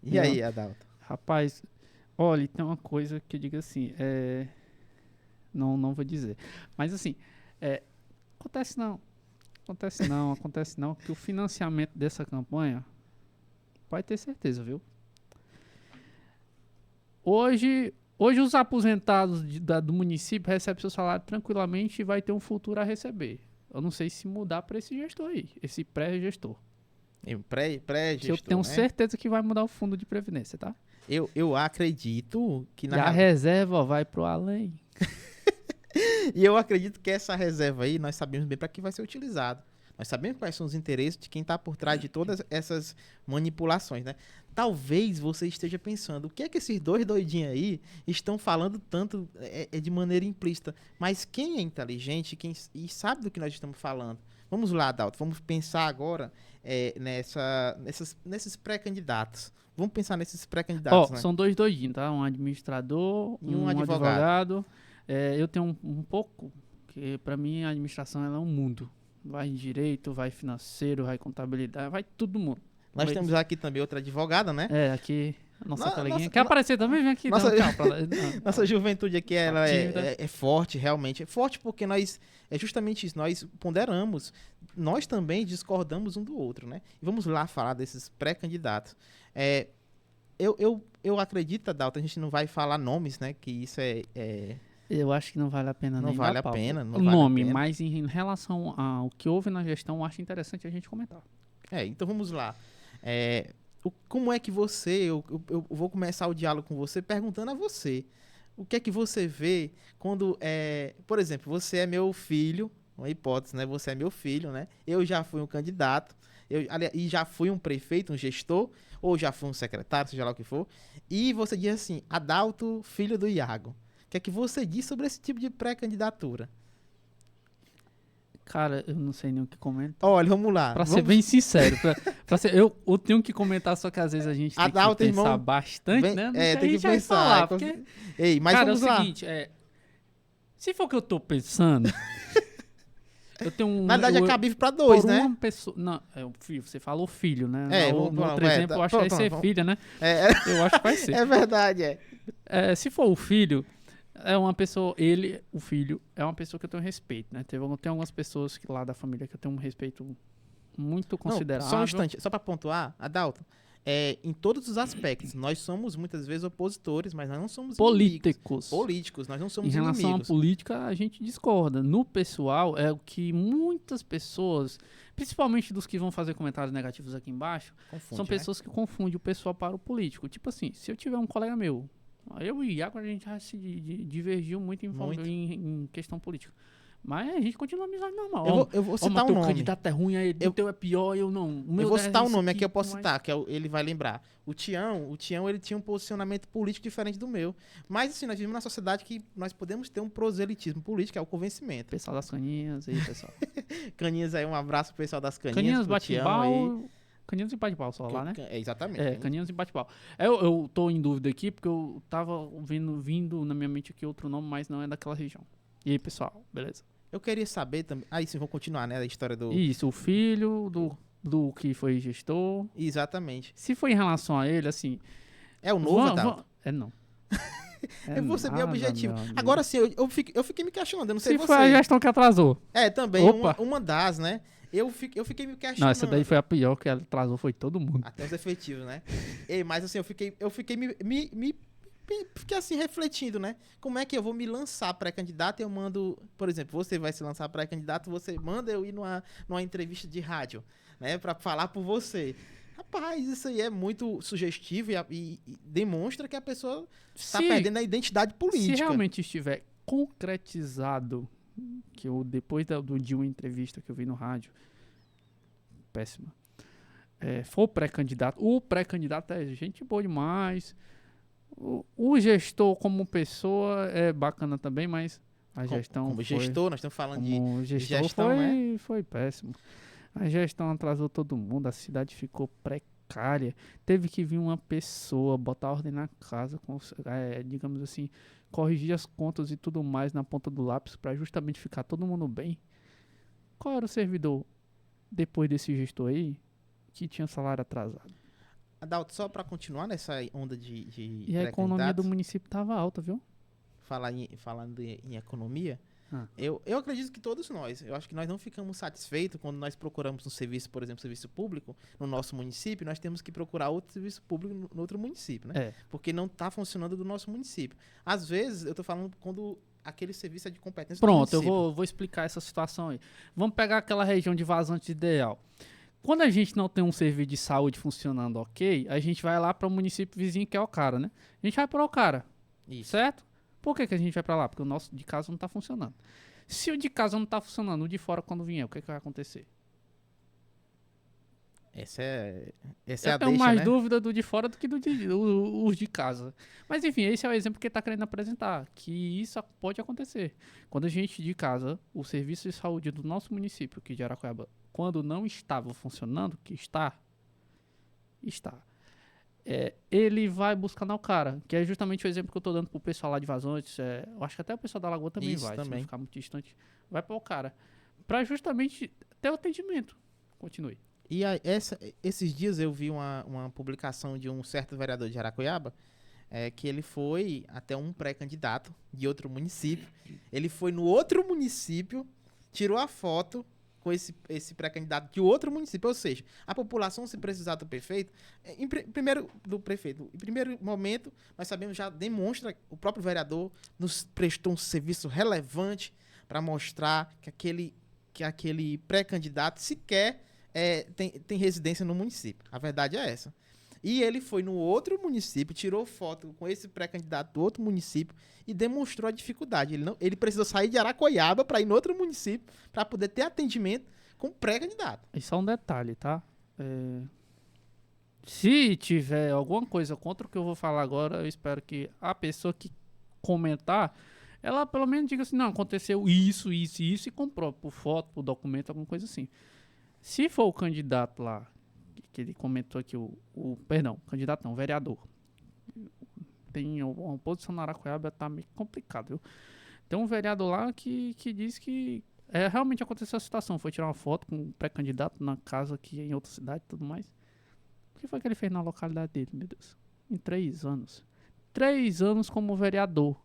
E aí, Adalto? Rapaz, olha, tem uma coisa que eu digo assim, não vou dizer, mas assim, acontece não, que o financiamento dessa campanha, pode ter certeza, viu? Hoje os aposentados do município recebem seu salário tranquilamente e vai ter um futuro a receber. Eu não sei se mudar para esse gestor aí, esse pré-gestor. Pré-gestor, que eu tenho certeza que vai mudar o fundo de previdência, tá? Eu acredito que E a reserva vai pro além. E eu acredito que essa reserva aí, nós sabemos bem para que vai ser utilizado. Nós sabemos quais são os interesses de quem está por trás de todas essas manipulações, né? Talvez você esteja pensando, o que é que esses dois doidinhos aí estão falando tanto de maneira implícita? Mas quem é inteligente e sabe do que nós estamos falando? Vamos lá, Adalto, vamos pensar agora nesses pré-candidatos. Vamos pensar nesses pré-candidatos, né? São dois doidinhos, tá? Um administrador E um advogado. Eu tenho um pouco, que para mim a administração ela é um mundo. Vai em direito, vai financeiro, vai contabilidade, vai todo mundo. Nós temos aqui também outra advogada, né? Aqui a nossa coleguinha. Quer aparecer também? Vem aqui. Nossa juventude aqui, ela é forte, realmente. É forte porque é justamente isso, nós ponderamos, nós também discordamos um do outro, né? E vamos lá falar desses pré-candidatos. Eu acredito, Adalto, a gente não vai falar nomes, né? Que isso Eu acho que não vale a pena Não nem vale dar a pauta. pena, não O vale a nome, pena. mas em relação ao que houve na gestão, eu acho interessante a gente comentar. Então vamos lá. Como é que você, eu vou começar o diálogo com você perguntando a você. O que é que você vê quando, por exemplo, você é meu filho, uma hipótese, né? Você é meu filho, né? Eu já fui um candidato, e já fui um prefeito, um gestor, ou já fui um secretário, seja lá o que for, e você diz assim, Adalto, filho do Iago. O que é que você diz sobre esse tipo de pré-candidatura? Cara, eu não sei nem o que comentar. Olha, vamos lá. Pra ser bem sincero, eu tenho que comentar, só que às vezes a gente tem que Adalto, pensar irmão, bastante, né? No que a tem que gente vai pensar. falar, porque... Ei, mas Cara, é o vamos lá. seguinte, se for o que eu tô pensando, eu tenho um... Na verdade, é cabível pra dois, né? Uma pessoa... Não, você falou filho, né? No outro vamos, exemplo, eu acho que vai ser filha, né? É, Eu acho que vai ser. é verdade, Se for o filho, é uma pessoa... o filho, é uma pessoa que eu tenho respeito, né? Tem algumas pessoas lá da família que eu tenho um respeito muito considerável. Só um instante, só pra pontuar, Adalto, em todos os aspectos, nós somos muitas vezes opositores, mas nós não somos políticos. Políticos, nós não somos em relação inimigos. à política, a gente discorda. No pessoal, é o que muitas pessoas, principalmente dos que vão fazer comentários negativos aqui embaixo, são pessoas que confundem o pessoal para o político. Tipo assim, se eu tiver um colega meu, eu e Iago, a gente já se divergiu muito em questão política. Mas a gente continua amizade normal. Eu vou citar um nome. O candidato é ruim, aí o teu é pior, eu não. Eu vou citar um nome aqui, eu posso citar, que ele vai lembrar. O Tião, ele tinha um posicionamento político diferente do meu. Mas assim, nós vivemos na sociedade que nós podemos ter um proselitismo político, é o convencimento. Pessoal das Caninhas aí, pessoal. Caninhas aí, um abraço pro pessoal das Caninhas. Caninhas bate-pau. Caninhos e bate-pau só lá, né? Exatamente. Caninhos e bate-pau. Eu tô em dúvida aqui, porque eu tava vindo na minha mente aqui outro nome, mas não é daquela região. E aí, pessoal, beleza? Eu queria saber também... Aí sim, vamos continuar, né? A história do... Isso, o filho do que foi gestor. Exatamente. Se for em relação a ele, assim... É o novo, Adalto? Não. Eu vou ser bem objetivo. Agora sim, eu fiquei me questionando, eu não sei se você. foi a gestão que atrasou. Também, uma das, né? Eu fiquei me questionando. Não, essa daí foi a pior, que ela atrasou, foi todo mundo. Até os efetivos, né? Mas assim, eu fiquei fiquei assim, refletindo, né? Como é que eu vou me lançar pré-candidato e eu mando... Por exemplo, você vai se lançar pré-candidato, você manda eu ir numa entrevista de rádio, né? Pra falar por você. Rapaz, isso aí é muito sugestivo e demonstra que a pessoa está perdendo a identidade política. Se realmente estiver concretizado, que eu, depois de uma entrevista que eu vi no rádio, péssima, for pré-candidato, o pré-candidato é gente boa demais, o gestor como pessoa é bacana também, mas a gestão como gestor, nós estamos falando de gestão, foi péssimo. A gestão atrasou todo mundo, a cidade ficou precária. Teve que vir uma pessoa botar ordem na casa, digamos assim, corrigir as contas e tudo mais na ponta do lápis para justamente ficar todo mundo bem. Qual era o servidor depois desse gestor aí que tinha salário atrasado? Adalto, só para continuar nessa onda de e a economia do município estava alta, viu? Falando em economia, eu acredito que todos nós, eu acho que nós não ficamos satisfeitos quando nós procuramos um serviço, por exemplo, serviço público no nosso município, nós temos que procurar outro serviço público no outro município, né? Porque não está funcionando do nosso município. Às vezes, eu estou falando quando aquele serviço é de competência do município. Pronto, eu vou explicar essa situação aí. Vamos pegar aquela região de vazante ideal. Quando a gente não tem um serviço de saúde funcionando ok, a gente vai lá para o município vizinho, que é Ocara, né? A gente vai para Ocara, certo? Por que a gente vai para lá? Porque o nosso de casa não está funcionando. Se o de casa não está funcionando, o de fora quando vier, o que vai acontecer? Essa é eu tenho mais dúvida do de fora do que os de casa. Mas enfim, esse é o exemplo que ele está querendo apresentar, que isso pode acontecer. Quando a gente de casa, o serviço de saúde do nosso município, que de Araquaiaba, quando não estava funcionando, que está, ele vai buscar na Ocara, que é justamente o exemplo que eu estou dando pro pessoal lá de Vazantes. Eu acho que até o pessoal da Lagoa também vai, se não ficar muito distante, vai para Ocara, para justamente ter o atendimento. Continue. E esses dias eu vi uma publicação de um certo vereador de Araquaiaba, que ele foi até um pré-candidato de outro município. Ele foi no outro município, tirou a foto com esse pré-candidato de outro município. Ou seja, a população, se precisar do prefeito, em primeiro momento, nós sabemos, já demonstra, o próprio vereador nos prestou um serviço relevante para mostrar que aquele pré-candidato sequer tem residência no município. A verdade é essa. E ele foi no outro município, tirou foto com esse pré-candidato do outro município e demonstrou a dificuldade. Ele precisou sair de Aracoiaba para ir no outro município para poder ter atendimento com o pré-candidato. E só um detalhe, tá? Se tiver alguma coisa contra o que eu vou falar agora, eu espero que a pessoa que comentar, ela pelo menos diga assim, não, aconteceu isso, isso e isso, e comprou por foto, por documento, alguma coisa assim. Se for o candidato lá, que ele comentou aqui, candidato não, vereador. Tem uma posição na Aracoiaba, tá meio complicado, viu? Tem um vereador lá que diz que realmente aconteceu a situação. Foi tirar uma foto com um pré-candidato na casa aqui em outra cidade e tudo mais. O que foi que ele fez na localidade dele, meu Deus? Em 3 anos. 3 anos como vereador.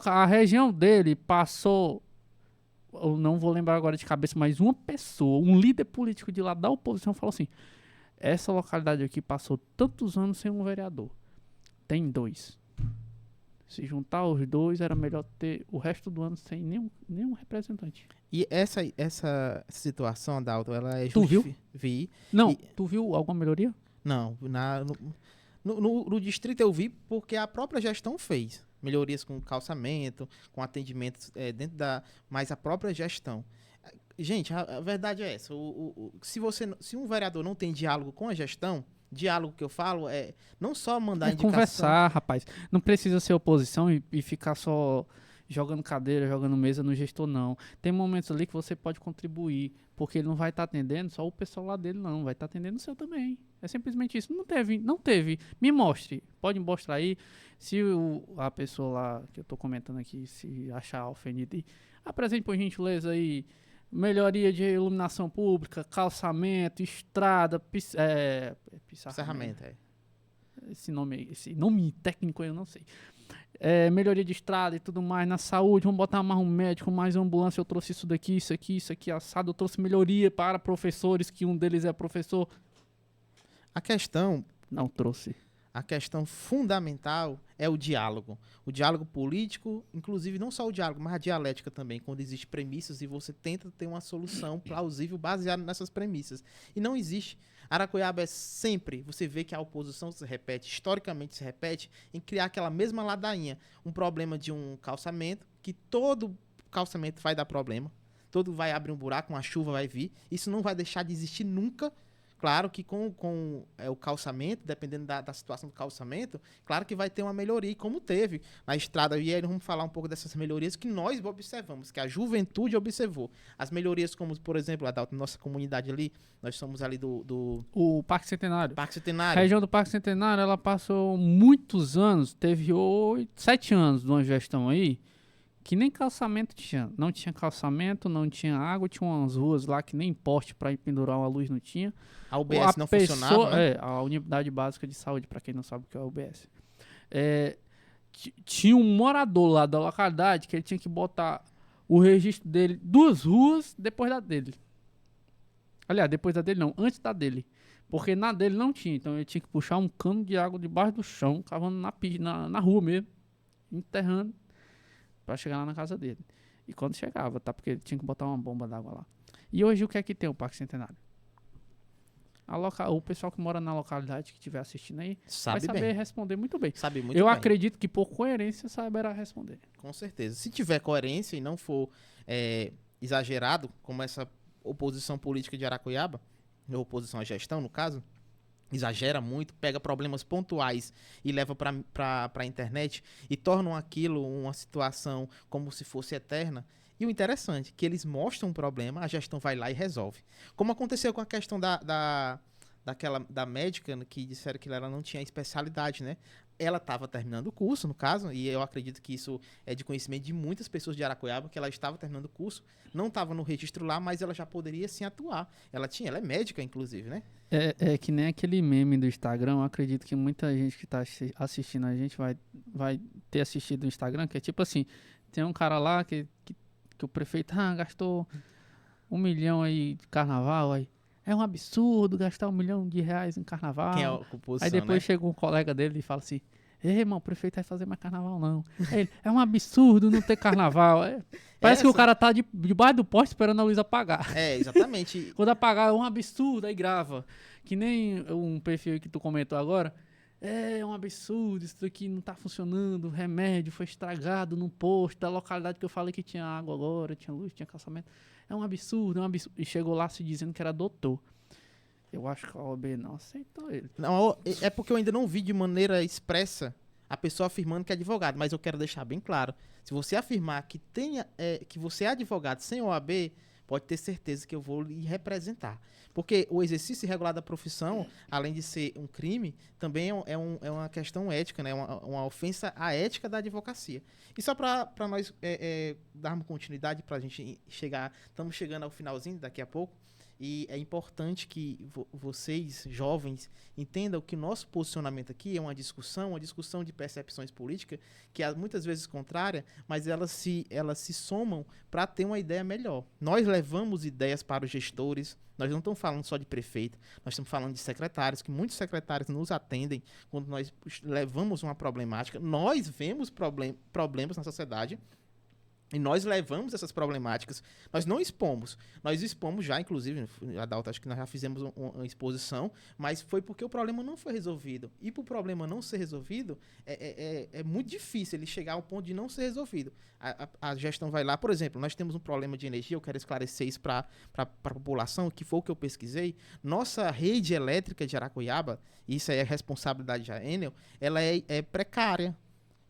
A região dele passou, eu não vou lembrar agora de cabeça, mas uma pessoa, um líder político de lá da oposição falou assim, essa localidade aqui passou tantos anos sem um vereador. Tem 2. Se juntar os 2, era melhor ter o resto do ano sem nenhum representante. E essa situação, Adalto, ela é Tu viu? Vi. Não, tu viu alguma melhoria? Não, no distrito eu vi porque a própria gestão fez melhorias com calçamento, com atendimento mas a própria gestão. Gente, a verdade é essa. Se um vereador não tem diálogo com a gestão, diálogo que eu falo é não só mandar indicação. Conversar, rapaz. Não precisa ser oposição e ficar só jogando cadeira, jogando mesa no gestor, não. Tem momentos ali que você pode contribuir, porque ele não vai estar atendendo só o pessoal lá dele, não. Vai estar atendendo o seu também. É simplesmente isso. Não teve. Me mostre. Pode mostrar aí. Se a pessoa lá que eu tô comentando aqui se achar ofendida, apresente por gentileza aí melhoria de iluminação pública, calçamento, estrada, Pisarramento, esse nome técnico eu não sei. Melhoria de estrada e tudo mais, na saúde, vamos botar mais um médico, mais ambulância, eu trouxe isso daqui, isso aqui, assado, eu trouxe melhoria para professores, que um deles é professor. A questão... Não trouxe. A questão fundamental é o diálogo. O diálogo político, inclusive não só o diálogo, mas a dialética também, quando existem premissas e você tenta ter uma solução plausível baseada nessas premissas. E não existe. Aracoiaba é sempre, você vê que a oposição se repete, historicamente se repete, em criar aquela mesma ladainha. Um problema de um calçamento, que todo calçamento vai dar problema, todo vai abrir um buraco, uma chuva vai vir. Isso não vai deixar de existir nunca. Claro que com o calçamento, dependendo da situação do calçamento, claro que vai ter uma melhoria, e como teve na estrada. E aí vamos falar um pouco dessas melhorias que nós observamos, que a juventude observou. As melhorias como, por exemplo, a nossa comunidade ali, nós somos ali o Parque Centenário. Parque Centenário. A região do Parque Centenário, ela passou muitos anos, teve 7 anos de uma gestão aí, que nem calçamento tinha. Não tinha calçamento, não tinha água, tinha umas ruas lá que nem poste para pendurar uma luz não tinha. A UBS não funcionava, né? A Unidade Básica de Saúde, para quem não sabe o que é a UBS. Tinha um morador lá da localidade que ele tinha que botar o registro dele 2 ruas depois da dele. Aliás, depois da dele não, antes da dele. Porque na dele não tinha, então ele tinha que puxar um cano de água debaixo do chão, cavando na rua mesmo, enterrando, para chegar lá na casa dele. E quando chegava, tá? Porque ele tinha que botar uma bomba d'água lá. E hoje o que é que tem o Parque Centenário? O pessoal que mora na localidade, que estiver assistindo aí, vai saber responder muito bem. Sabe muito Eu bem. acredito que por coerência saberá responder. Com certeza. Se tiver coerência e não for exagerado, como essa oposição política de Aracoiaba, ou oposição à gestão, no caso, exagera muito, pega problemas pontuais e leva para a internet e tornam aquilo uma situação como se fosse eterna. E o interessante é que eles mostram um problema, a gestão vai lá e resolve. Como aconteceu com a questão da médica, que disseram que ela não tinha especialidade, né? Ela estava terminando o curso, no caso, e eu acredito que isso é de conhecimento de muitas pessoas de Aracoiaba, que ela estava terminando o curso, não estava no registro lá, mas ela já poderia sim atuar. Ela é médica, inclusive, né? É que nem aquele meme do Instagram, eu acredito que muita gente que está assistindo a gente vai ter assistido o Instagram, que é tipo assim, tem um cara lá que o prefeito gastou 1 milhão aí de carnaval, aí. É um absurdo gastar R$ 1 milhão em carnaval. Quem é a composição, Aí depois né? chega um colega dele e fala assim: Ei, irmão, o prefeito vai fazer mais carnaval, não. Aí ele, é um absurdo não ter carnaval. Parece que o cara tá debaixo do poste esperando a luz apagar. Exatamente. Quando apagar é um absurdo, aí grava. Que nem um perfil que tu comentou agora. É um absurdo, isso aqui não tá funcionando, o remédio foi estragado num posto da localidade que eu falei que tinha água agora, tinha luz, tinha calçamento. É um absurdo, é um absurdo. E chegou lá se dizendo que era doutor. Eu acho que a OAB não aceitou ele. Não, é porque eu ainda não vi de maneira expressa a pessoa afirmando que é advogado, mas eu quero deixar bem claro. Se você afirmar que que você é advogado sem OAB, pode ter certeza que eu vou lhe representar. Porque o exercício irregular da profissão, além de ser um crime, também é uma questão ética, né? Uma ofensa à ética da advocacia. E só para nós darmos continuidade, para a gente chegar... Estamos chegando ao finalzinho daqui a pouco. E é importante que vocês, jovens, entendam que o nosso posicionamento aqui é uma discussão de percepções políticas, que é muitas vezes contrária, mas elas se somam para ter uma ideia melhor. Nós levamos ideias para os gestores, nós não estamos falando só de prefeito, nós estamos falando de secretários, que muitos secretários nos atendem quando nós levamos uma problemática. Nós vemos problemas na sociedade, e nós levamos essas problemáticas, nós não expomos, nós expomos já, inclusive, Adalto, acho que nós já fizemos uma exposição, mas foi porque o problema não foi resolvido. E para o problema não ser resolvido, é muito difícil ele chegar ao ponto de não ser resolvido. A gestão vai lá, por exemplo, nós temos um problema de energia, eu quero esclarecer isso para a população, que foi o que eu pesquisei. Nossa rede elétrica de Aracuiaba, isso aí é responsabilidade da Enel, ela é precária.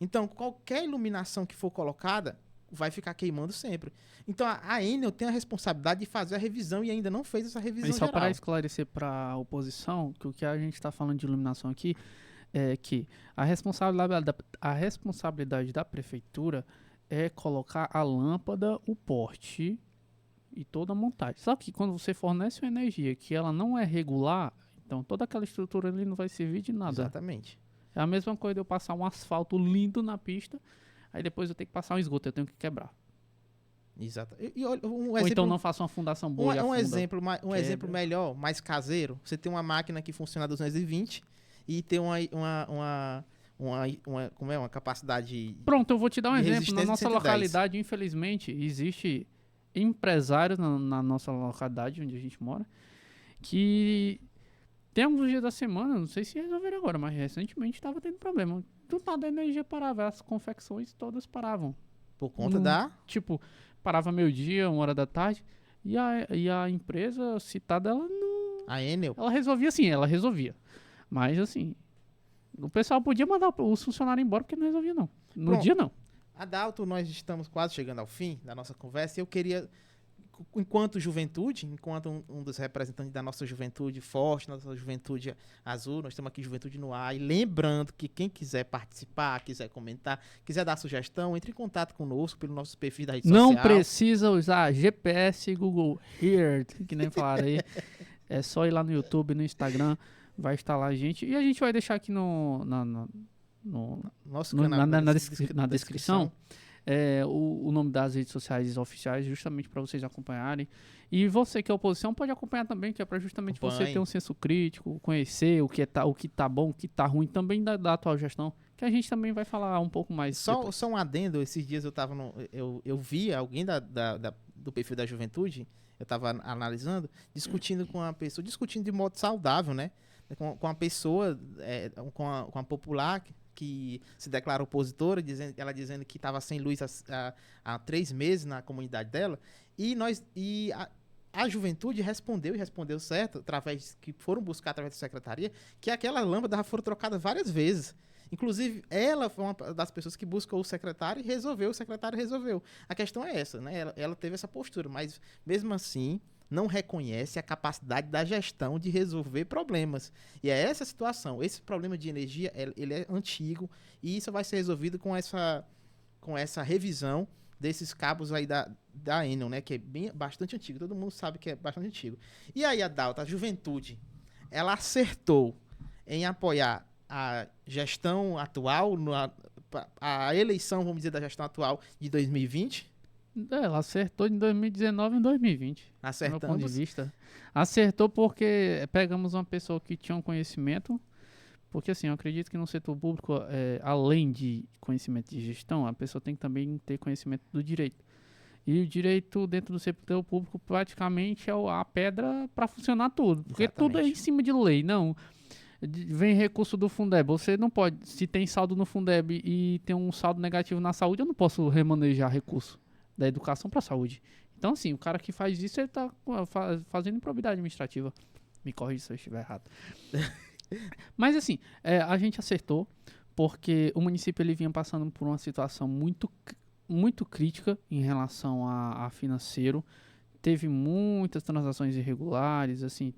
Então, qualquer iluminação que for colocada, vai ficar queimando sempre. Então, a Enel tem a responsabilidade de fazer a revisão e ainda não fez essa revisão geral. E só geral. para esclarecer para a oposição, que o que a gente está falando de iluminação aqui é que a responsabilidade da prefeitura é colocar a lâmpada, o porte e toda a montagem. Só que quando você fornece uma energia que ela não é regular, então toda aquela estrutura ali não vai servir de nada. Exatamente. É a mesma coisa de eu passar um asfalto lindo na pista, aí depois eu tenho que passar um esgoto, eu tenho que quebrar. Exato. Ou então não faço uma fundação boa. Um exemplo melhor, mais caseiro. Você tem uma máquina que funciona a 220 e tem uma capacidade. Pronto, eu vou te dar um exemplo. Na nossa 110. localidade, infelizmente, existe empresários na nossa localidade onde a gente mora que tem alguns dias da semana, não sei se resolveram agora, mas recentemente estava tendo problema. Do nada a energia parava, as confecções todas paravam. Por conta da... Tipo, parava meio-dia, 1h da tarde, e a empresa citada, ela não... A Enel? Ela resolvia sim, ela resolvia. Mas assim, o pessoal podia mandar os funcionários embora porque não resolvia não. No dia não. Adalto, nós estamos quase chegando ao fim da nossa conversa e eu queria... Enquanto juventude, enquanto um dos representantes da nossa juventude forte, nossa juventude azul, nós estamos aqui Juventude no Ar, e lembrando que quem quiser participar, quiser comentar, quiser dar sugestão, entre em contato conosco pelo nosso perfil da rede social. Não precisa usar GPS e Google Earth, que nem falaram aí. É só ir lá no YouTube, no Instagram, vai estar lá a gente. E a gente vai deixar aqui no nosso canal, na descrição. O nome das redes sociais oficiais, justamente para vocês acompanharem. E você que é oposição pode acompanhar também, que é para justamente você ter um senso crítico, conhecer o que tá bom, o que tá ruim, também da atual gestão, que a gente também vai falar um pouco mais. Só um adendo, esses dias eu vi alguém do perfil da juventude, eu estava analisando, discutindo com uma pessoa, discutindo de modo saudável, né? Com a pessoa, com a popular, que se declara opositora, ela dizendo que estava sem luz há 3 meses na comunidade dela, e a juventude respondeu certo, que foram buscar através da secretaria, que aquela lâmpada já foram trocadas várias vezes. Inclusive, ela foi uma das pessoas que buscou o secretário e o secretário resolveu. A questão é essa, né? Ela teve essa postura, mas mesmo assim não reconhece a capacidade da gestão de resolver problemas. E é essa situação. Esse problema de energia, ele é antigo e isso vai ser resolvido com essa revisão desses cabos aí da Enel, né? Que é bastante antigo. Todo mundo sabe que é bastante antigo. E aí, Adalto, a juventude, ela acertou em apoiar a gestão atual, a eleição, vamos dizer, da gestão atual de 2020? Ela acertou em 2019 e em 2020. Do meu ponto de Acertamos. vista. Acertou porque pegamos uma pessoa que tinha um conhecimento. Porque assim, eu acredito que no setor público, além de conhecimento de gestão, a pessoa tem que também ter conhecimento do direito. E o direito dentro do setor público praticamente é a pedra para funcionar tudo. Porque tudo é em Exatamente. cima de lei. Não, vem recurso do Fundeb. Você não pode, se tem saldo no Fundeb e tem um saldo negativo na saúde, eu não posso remanejar recurso da educação para a saúde. Então, assim, o cara que faz isso, ele está fazendo improbidade administrativa. Me corrija se eu estiver errado. Mas, assim, a gente acertou, porque o município ele vinha passando por uma situação muito crítica em relação a financeiro. Teve muitas transações irregulares, assim,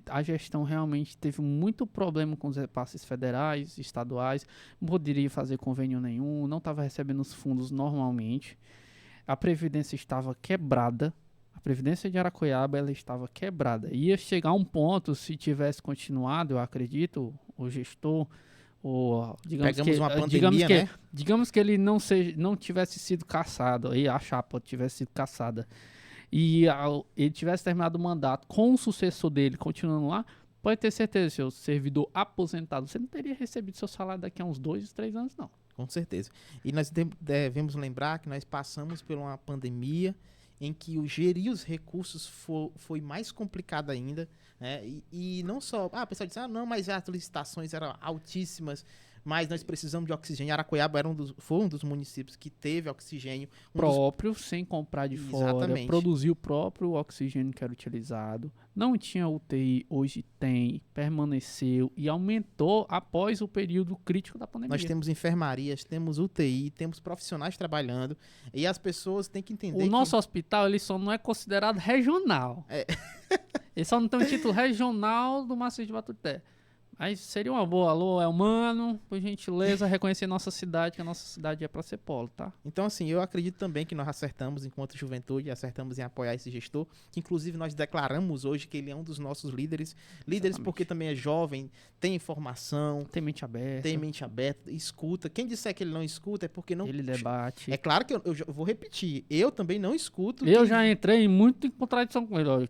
a gestão realmente teve muito problema com os repasses federais, estaduais, não poderia fazer convênio nenhum, não estava recebendo os fundos normalmente. A previdência estava quebrada. A previdência de Aracoiaba ela estava quebrada. Ia chegar um ponto, se tivesse continuado, eu acredito, o gestor, ou Pegamos uma pandemia, né? digamos que ele não tivesse sido caçado, aí a chapa tivesse sido caçada e ele tivesse terminado o mandato com o sucessor dele continuando lá, pode ter certeza, seu servidor aposentado, você não teria recebido seu salário daqui a uns 2, 3 anos, não. Com certeza. E nós devemos lembrar que nós passamos por uma pandemia em que o gerir os recursos foi mais complicado ainda, né? E não só... Ah, o pessoal disse, não, mas as licitações eram altíssimas, mas nós precisamos de oxigênio. Aracoiaba foi um dos municípios que teve oxigênio. Próprio, sem comprar de fora, Exatamente. produziu o próprio oxigênio que era utilizado, não tinha UTI, hoje tem, permaneceu e aumentou após o período crítico da pandemia. Nós temos enfermarias, temos UTI, temos profissionais trabalhando e as pessoas têm que entender o nosso hospital ele só não é considerado regional. Ele só não tem um título regional do Maciço de Batuté. Aí seria uma boa, alô, Elmano, por gentileza, reconhecer nossa cidade, que a nossa cidade é para ser polo, tá? Então, assim, eu acredito também que nós acertamos enquanto juventude, acertamos em apoiar esse gestor, que inclusive nós declaramos hoje que ele é um dos nossos líderes. Líderes Exatamente. porque também é jovem, tem informação, tem mente aberta, escuta. Quem disser que ele não escuta é porque não... Ele debate. É claro que eu vou repetir, eu também não escuto. Eu já entrei muito em contradição com ele, ó.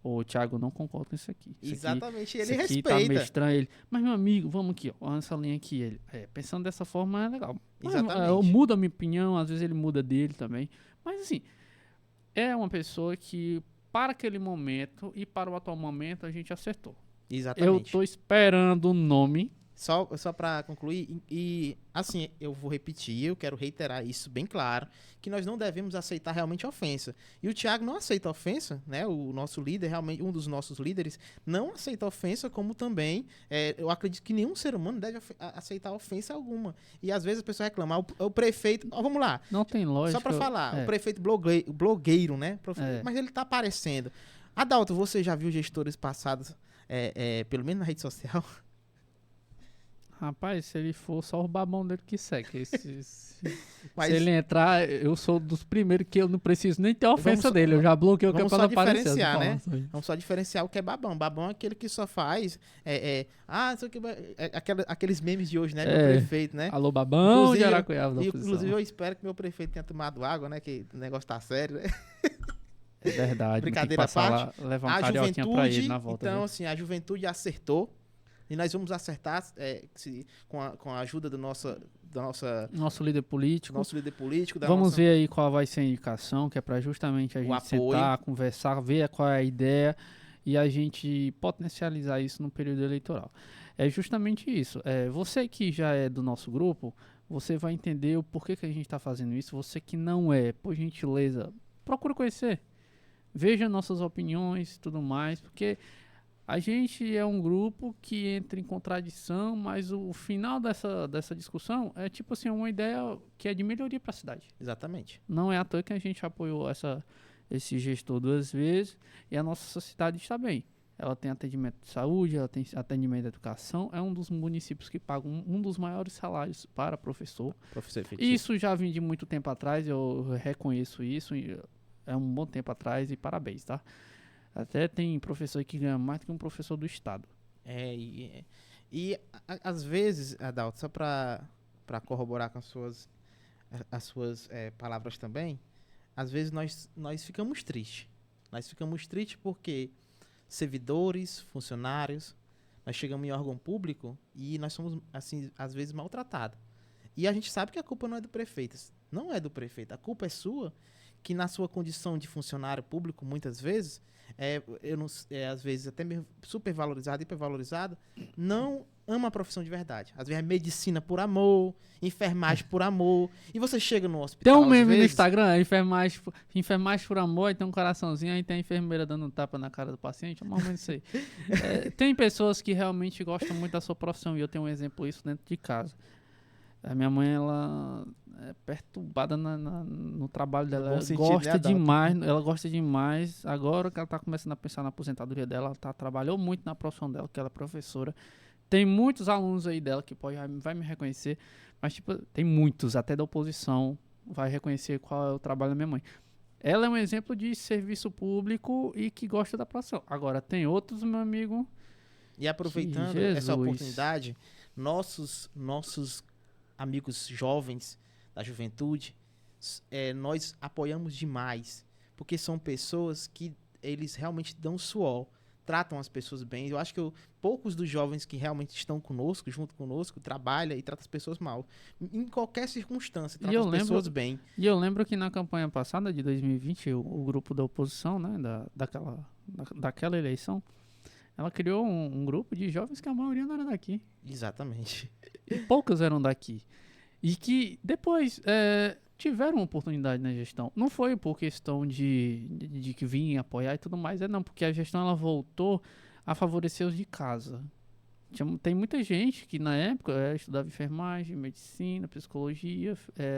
Ô, Thiago, eu não concordo com isso aqui. Exatamente, ele respeita. Tá meio estranho. Ele, mas, meu amigo, vamos aqui, ó, essa linha aqui. Ele, pensando dessa forma é legal. Exatamente. Eu mudo a minha opinião, às vezes ele muda dele também. Mas, assim, é uma pessoa que, para aquele momento e para o atual momento, a gente acertou. Exatamente. Eu tô esperando o nome. Só para concluir, e assim, eu vou repetir, eu quero reiterar isso bem claro, que nós não devemos aceitar realmente ofensa. E o Thiago não aceita ofensa, né? O nosso líder, realmente, um dos nossos líderes, não aceita ofensa, como também, eu acredito que nenhum ser humano deve aceitar ofensa alguma. E às vezes a pessoa reclama, o prefeito, vamos lá. Não tem lógica. Só para falar, o prefeito blogueiro, né? Mas ele tá aparecendo. Adalto, você já viu gestores passados, pelo menos na rede social? Rapaz, se ele for só o babão dele que segue. Se ele entrar, eu sou dos primeiros que eu não preciso nem ter ofensa dele. Eu já bloqueei o que é pra não aparecer. Diferenciar, né? Vamos só diferenciar o que é babão. Babão é aquele que só faz. Aqueles memes de hoje, né? Meu prefeito, né? Alô, babão inclusive, de Aracoiaba. Inclusive, eu espero que meu prefeito tenha tomado água, né? Que o negócio tá sério, né? É verdade. Brincadeira à parte. Levar um carioquinha pra ele na volta. Então, assim, a juventude acertou. E nós vamos acertar com a ajuda do nosso líder político. Vamos ver aí qual vai ser a indicação, que é para justamente a gente sentar, conversar, ver qual é a ideia e a gente potencializar isso no período eleitoral. É justamente isso. Você que já é do nosso grupo, você vai entender o porquê que a gente está fazendo isso. Você que não é, por gentileza, procure conhecer. Veja nossas opiniões e tudo mais, porque... A gente é um grupo que entra em contradição, mas o final dessa discussão é tipo assim, uma ideia que é de melhoria para a cidade. Exatamente. Não é à toa que a gente apoiou esse gestor 2 vezes e a nossa cidade está bem. Ela tem atendimento de saúde, ela tem atendimento de educação, é um dos municípios que paga um dos maiores salários para professor. Isso já vem de muito tempo atrás, eu reconheço isso, é um bom tempo atrás e parabéns, tá? Até tem professor que ganha mais do que um professor do estado. E às vezes, Adalto, só para corroborar com as suas palavras também, às vezes nós ficamos tristes. Nós ficamos tristes porque servidores, funcionários, nós chegamos em órgão público e nós somos, assim, às vezes maltratados. E a gente sabe que a culpa não é do prefeito. Não é do prefeito. A culpa é sua, que na sua condição de funcionário público, muitas vezes, às vezes até mesmo supervalorizado, hipervalorizado, não ama a profissão de verdade. Às vezes é medicina por amor, enfermagem por amor. E você chega no hospital, Tem um meme às no vezes, Instagram, enfermagem por amor, aí tem um coraçãozinho, aí tem a enfermeira dando um tapa na cara do paciente, é mais ou menos isso aí. Tem pessoas que realmente gostam muito da sua profissão, e eu tenho um exemplo disso dentro de casa. A minha mãe, ela é perturbada no trabalho dela. Ela gosta demais, ela gosta demais. Agora que ela tá começando a pensar na aposentadoria dela, ela trabalhou muito na profissão dela, que ela é professora. Tem muitos alunos aí dela que vai me reconhecer, mas tipo, tem muitos, até da oposição, vai reconhecer qual é o trabalho da minha mãe. Ela é um exemplo de serviço público e que gosta da profissão. Agora, tem outros, meu amigo... E aproveitando essa oportunidade, nossos amigos jovens da juventude, nós apoiamos demais, porque são pessoas que eles realmente dão suor, tratam as pessoas bem. Eu acho que poucos dos jovens que realmente estão conosco, junto conosco, trabalham e tratam as pessoas mal. Em qualquer circunstância, tratam as pessoas bem. E eu lembro que na campanha passada de 2020, o grupo da oposição, né, daquela eleição, ela criou um grupo de jovens que a maioria não era daqui. Exatamente. E poucos eram daqui. E que depois tiveram oportunidade na gestão. Não foi por questão de que vinham apoiar e tudo mais, não, porque a gestão ela voltou a favorecer os de casa. Tem muita gente que na época estudava enfermagem, medicina, psicologia,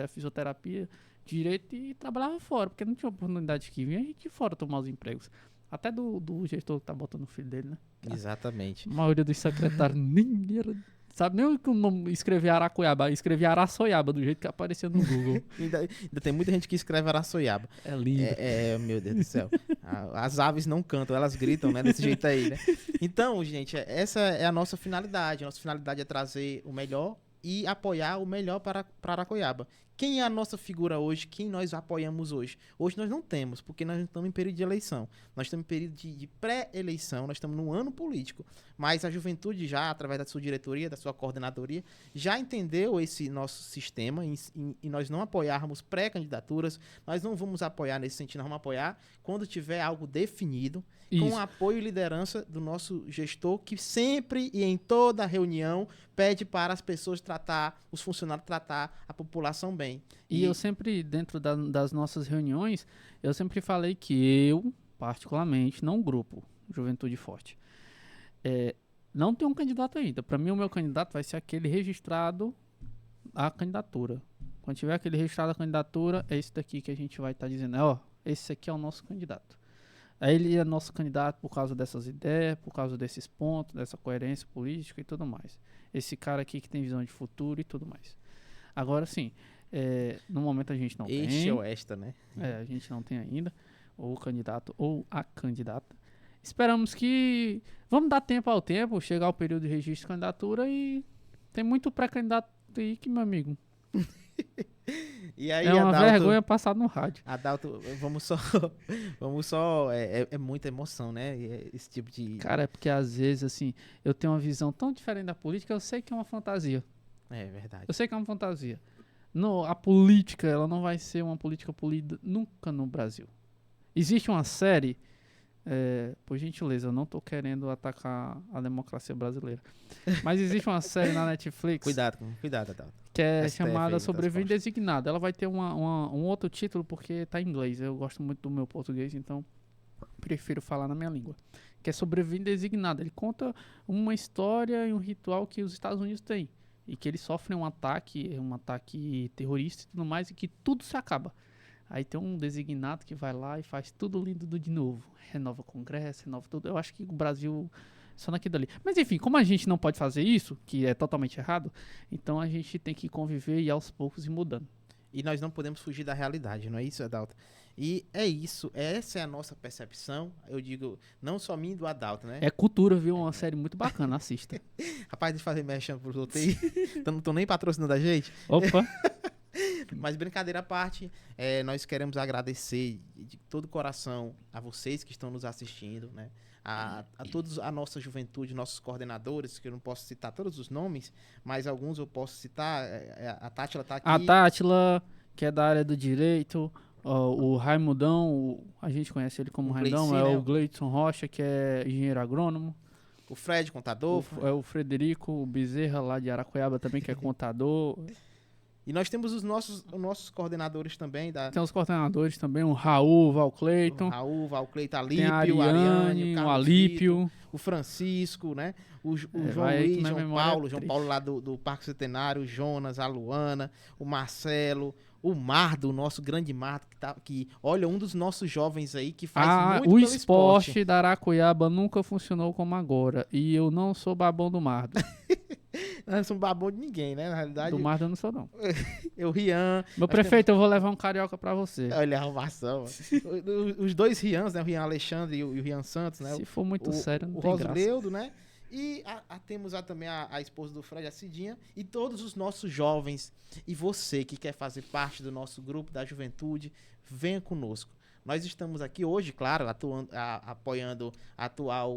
fisioterapia, direito e trabalhava fora, porque não tinha oportunidade que vinha de fora tomar os empregos. Até do gestor que tá botando o filho dele, né? Exatamente. A maioria dos secretários nem era... Sabe nem o nome, escrever Aracuiaba, escrever Araçoiaba, do jeito que aparecia no Google. ainda tem muita gente que escreve Araçoiaba. É lindo. Meu Deus do céu. As aves não cantam, elas gritam, né? Desse jeito aí, né? Então, gente, essa é a nossa finalidade. A nossa finalidade é trazer o melhor e apoiar o melhor para Aracuiaba. Quem é a nossa figura hoje? Quem nós apoiamos hoje? Hoje nós não temos, porque nós estamos em período de eleição. Nós estamos em período de pré-eleição, nós estamos num ano político. Mas a juventude já, através da sua diretoria, da sua coordenadoria, já entendeu esse nosso sistema e nós não apoiarmos pré-candidaturas, nós não vamos apoiar nesse sentido, nós vamos apoiar quando tiver algo definido, com o apoio e liderança do nosso gestor, que sempre e em toda reunião pede para as pessoas os funcionários tratar a população bem. E eu sempre, dentro das nossas reuniões, eu sempre falei que eu, particularmente, não grupo, Juventude Forte, não tem um candidato ainda. Para mim, o meu candidato vai ser aquele registrado à candidatura. Quando tiver aquele registrado à candidatura, é esse daqui que a gente vai estar dizendo, esse aqui é o nosso candidato. Aí ele é nosso candidato por causa dessas ideias, por causa desses pontos, dessa coerência política e tudo mais. Esse cara aqui que tem visão de futuro e tudo mais. Agora sim, no momento a gente não tem. Este ou esta, né? A gente não tem ainda ou o candidato ou a candidata. Esperamos que... Vamos dar tempo ao tempo, chegar ao período de registro de candidatura e tem muito pré-candidato aí que, meu amigo... E aí, é uma Adalto, vergonha passar no rádio. Adalto, vamos só é muita emoção, né? Esse tipo de... Cara, é porque às vezes, assim, eu tenho uma visão tão diferente da política, eu sei que é uma fantasia. É verdade. Eu sei que é uma fantasia. A política, ela não vai ser uma política polida nunca no Brasil. Existe uma série, por gentileza, eu não tô querendo atacar a democracia brasileira, mas existe uma série na Netflix... Cuidado, Adalto. Que é chamada Sobrevivente Designado. Ela vai ter um outro título porque tá em inglês. Eu gosto muito do meu português, então prefiro falar na minha língua. Que é Sobrevivente Designado. Ele conta uma história e um ritual que os Estados Unidos têm. E que eles sofrem um ataque terrorista e tudo mais, e que tudo se acaba. Aí tem um designado que vai lá e faz tudo lindo de novo. Renova o Congresso, renova tudo. Eu acho que o Brasil... só naquilo ali. Mas enfim, como a gente não pode fazer isso, que é totalmente errado, então a gente tem que conviver e aos poucos ir mudando. E nós não podemos fugir da realidade, não é isso, Adalto? E é isso, essa é a nossa percepção, eu digo, não só minha e do Adalto, né? É cultura, viu? Uma série muito bacana, assista. Rapaz, de fazer merchan pros outros aí, não tô nem patrocinando a gente. Opa! Mas brincadeira à parte, nós queremos agradecer de todo o coração a vocês que estão nos assistindo, né? A todos a nossa juventude, nossos coordenadores, que eu não posso citar todos os nomes, mas alguns eu posso citar. A Tátila está aqui. A Tátila, que é da área do direito, o Raimundão, a gente conhece ele como Raimundão, Gleici, né? o Gleidson Rocha, que é engenheiro agrônomo. O Fred, contador. O Frederico Bezerra, lá de Araquaiaba também, que é contador. E nós temos os nossos coordenadores também. Tem os coordenadores também, o Raul, o Valcleiton. O Raul, Valcleiton, Tem a Alípio, Ariane, o Alípio. O Francisco, né? O João vai Luiz, que na João memória Paulo, é João triste. Paulo lá do Parque Centenário, o Jonas, a Luana, o Marcelo, o Mardo, o nosso grande Mardo, que olha, um dos nossos jovens aí que faz muito o pelo esporte da Araquaiaba nunca funcionou como agora. E eu não sou babão do Mardo. Nós não somos babão de ninguém, né? Na realidade, Do Mardo eu não sou, não. eu, Rian. Meu prefeito, eu vou levar um carioca pra você. Olha a arrumação. Os dois Rians, né? O Rian Alexandre e o Rian Santos, né? Se for muito sério, não o tem graça. Rosleudo, né? E temos também a esposa do Fred, a Cidinha, e todos os nossos jovens. E você que quer fazer parte do nosso grupo da juventude, venha conosco. Nós estamos aqui hoje, claro, apoiando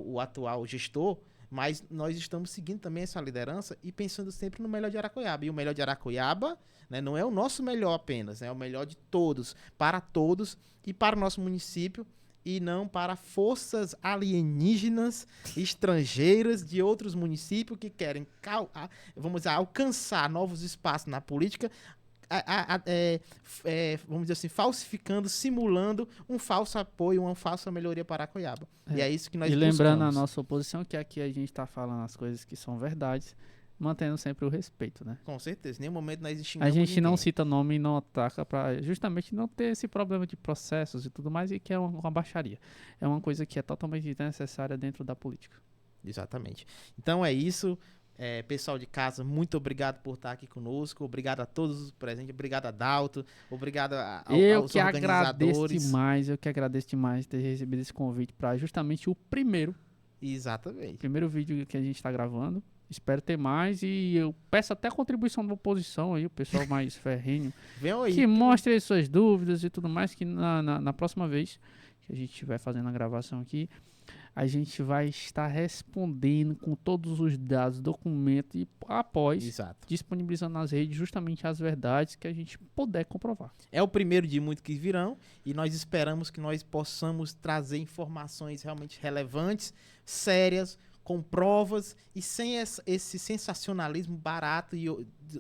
o atual gestor, mas nós estamos seguindo também essa liderança e pensando sempre no melhor de Araquaiaba. E o melhor de Araquaiaba, né, não é o nosso melhor apenas, é o melhor de todos, para todos e para o nosso município, e não para forças alienígenas estrangeiras de outros municípios que querem, vamos dizer, alcançar novos espaços na política, vamos dizer assim, falsificando, simulando um falso apoio, uma falsa melhoria para Araquaiaba. E é isso que nós buscamos. E lembrando buscamos. a nossa oposição, que aqui a gente está falando as coisas que são verdades, mantendo sempre o respeito, né? Com certeza, em nenhum momento nós xingamos A gente ninguém. não cita nome e não ataca para justamente não ter esse problema de processos e tudo mais, e que é uma baixaria. É uma coisa que é totalmente necessária dentro da política. Exatamente. Então é isso. Pessoal de casa, muito obrigado por estar aqui conosco. Obrigado a todos os presentes. Obrigado a Dalto. Obrigado aos organizadores. Eu que agradeço demais ter recebido esse convite para justamente o primeiro Exatamente. vídeo que a gente está gravando. Espero ter mais e eu peço até a contribuição da oposição aí, o pessoal mais ferrenho, Venham aí. que mostre as suas dúvidas e tudo mais, que na próxima vez que a gente estiver fazendo a gravação aqui, a gente vai estar respondendo com todos os dados, documentos e após Exato. disponibilizando nas redes justamente as verdades que a gente puder comprovar. É o primeiro de muitos que virão e nós esperamos que nós possamos trazer informações realmente relevantes, sérias, com provas e sem esse sensacionalismo barato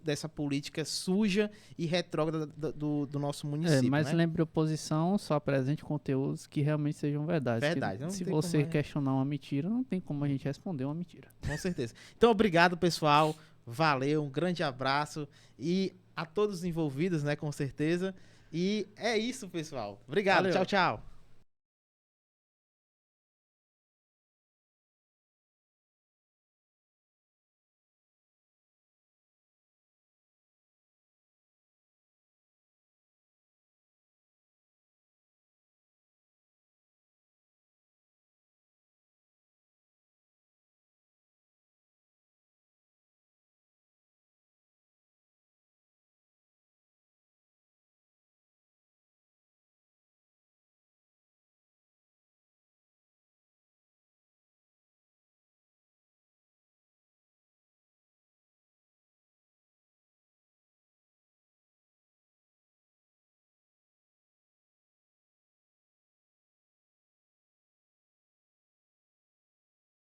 dessa política suja e retrógrada do nosso município. Mas né? lembre, oposição só apresente conteúdos que realmente sejam verdades. Verdade. Não Se tem você como, questionar uma mentira, não tem como a gente responder uma mentira. Com certeza. Então, obrigado, pessoal. Valeu, um grande abraço e a todos os envolvidos, né, com certeza. E é isso, pessoal. Obrigado. Valeu. Tchau, tchau.